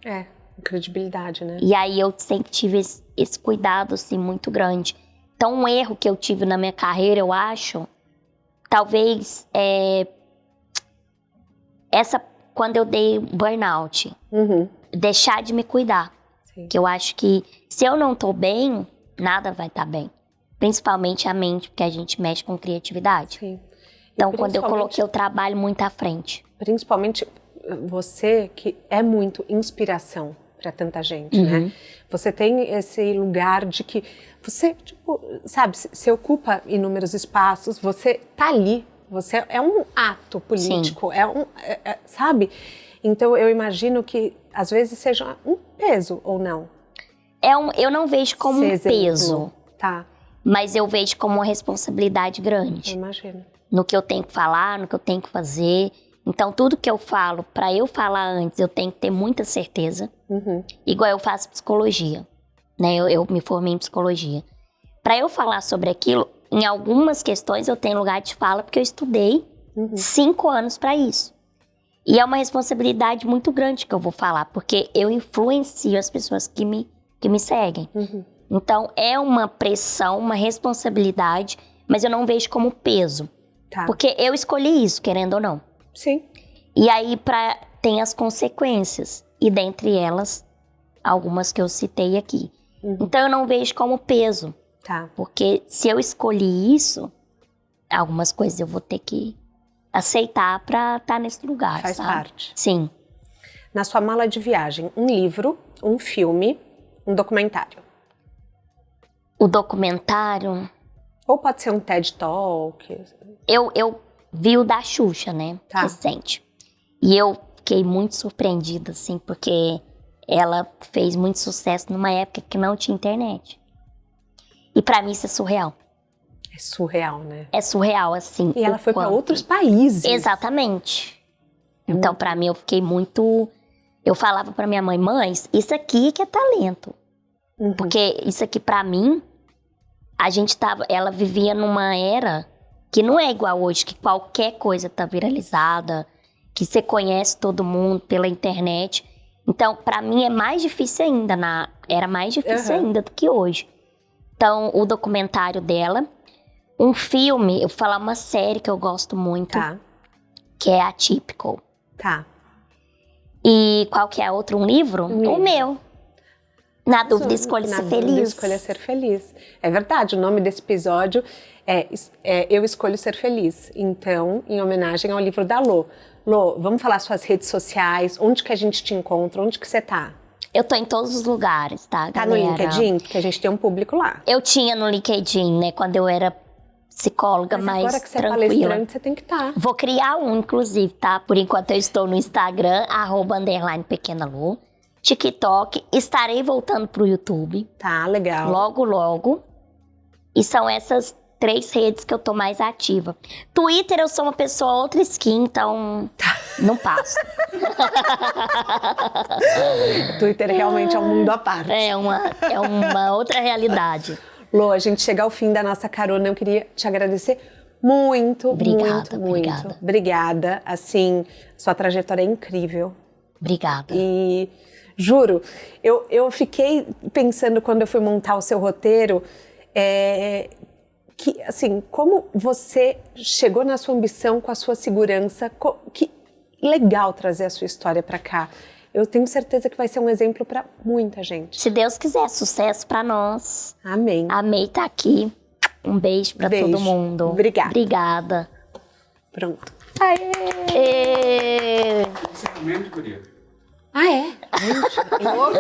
Credibilidade, né? E aí eu sempre tive esse cuidado, assim, muito grande. Então, um erro que eu tive na minha carreira, eu acho, talvez, quando eu dei burnout, deixar de me cuidar. Sim. Que eu acho que se eu não tô bem, nada vai estar bem. Principalmente a mente, porque a gente mexe com criatividade. Sim. Então, quando eu coloquei o trabalho muito à frente. Principalmente você, que é muito inspiração para tanta gente, né? Você tem esse lugar de que você, tipo, sabe, se ocupa inúmeros espaços, você tá ali, você é um ato político, sabe? Então, eu imagino que, às vezes, seja um peso, ou não? Eu não vejo como um peso. Tá. Mas eu vejo como uma responsabilidade grande. Eu imagino. No que eu tenho que falar, no que eu tenho que fazer. Então, tudo que eu falo, para eu falar antes, eu tenho que ter muita certeza. Igual eu faço psicologia, né? Eu me formei em psicologia. Para eu falar sobre aquilo, em algumas questões eu tenho lugar de fala, porque eu estudei 5 anos para isso. E é uma responsabilidade muito grande que eu vou falar, porque eu influencio as pessoas que me seguem. Então, é uma pressão, uma responsabilidade, mas eu não vejo como peso. Tá. Porque eu escolhi isso, querendo ou não. Sim. E aí, tem as consequências. E dentre elas, algumas que eu citei aqui. Então, eu não vejo como peso. Tá. Porque se eu escolhi isso, algumas coisas eu vou ter que aceitar pra estar nesse lugar, Faz sabe? parte. Sim. Na sua mala de viagem, um livro, um filme, um documentário. O documentário... Ou pode ser um TED Talk. Eu vi o da Xuxa, né? Tá. Recente. E eu fiquei muito surpreendida, assim, porque ela fez muito sucesso numa época que não tinha internet. E pra mim isso é surreal. É surreal, né? É surreal, assim. E ela foi para outros países. Exatamente. Então, pra mim, eu fiquei muito... Eu falava pra minha mãe, mãe, isso aqui que é talento. Porque isso aqui, pra mim, ela vivia numa era que não é igual hoje, que qualquer coisa tá viralizada, que você conhece todo mundo pela internet. Então, pra mim, é mais difícil ainda, era mais difícil ainda do que hoje. Então, o documentário dela, um filme, eu vou falar uma série que eu gosto muito, que é Atypical. Tá. E qual que é a outra? Um livro? O meu. Na dúvida, escolha ser feliz. Na dúvida, escolha ser feliz. É verdade, o nome desse episódio é Eu Escolho Ser Feliz. Então, em homenagem ao livro da Lô. Lô, vamos falar suas redes sociais, onde que a gente te encontra, onde que você tá? Eu tô em todos os lugares, tá, Tá galera? no LinkedIn? Porque a gente tem um público lá. Eu tinha no LinkedIn, né, quando eu era psicóloga, mais agora que você tranquila. é palestrante, você tem que estar. Vou criar um, inclusive, tá? Por enquanto eu estou no Instagram, @_pequenalô. TikTok, estarei voltando pro YouTube. Tá, legal. Logo, logo. E são essas 3 redes que eu tô mais ativa. Twitter, eu sou uma pessoa outra skin, então não passo. Twitter realmente é um mundo à parte. É uma outra realidade. Lô, a gente chega ao fim da nossa carona, eu queria te agradecer muito, Obrigada. muito. Obrigada. Assim, sua trajetória é incrível. Obrigada. E juro, eu fiquei pensando quando eu fui montar o seu roteiro, que, assim, como você chegou na sua ambição com a sua segurança, que legal trazer a sua história pra cá. Eu tenho certeza que vai ser um exemplo pra muita gente. Se Deus quiser, sucesso pra nós. Amém. Amei estar aqui. Um beijo pra todo mundo. Obrigada. Pronto. Aê! Você também, Guria? Ah, é? Gente, louca.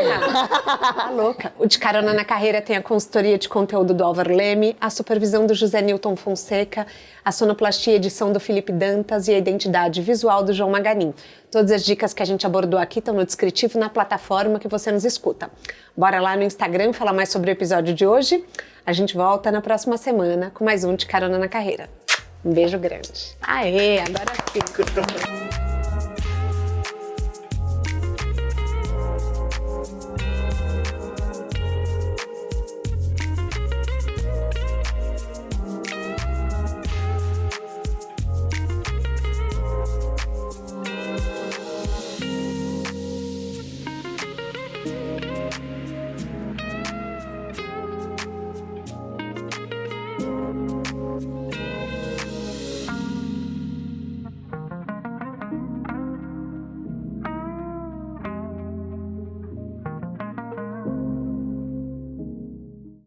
Tá louca. O De Carona na Carreira tem a consultoria de conteúdo do Álvaro Leme, a supervisão do José Newton Fonseca, a sonoplastia e edição do Felipe Dantas e a identidade visual do João Maganin. Todas as dicas que a gente abordou aqui estão no descritivo na plataforma que você nos escuta. Bora lá no Instagram falar mais sobre o episódio de hoje. A gente volta na próxima semana com mais um De Carona na Carreira. Um beijo grande. Aê, agora sim.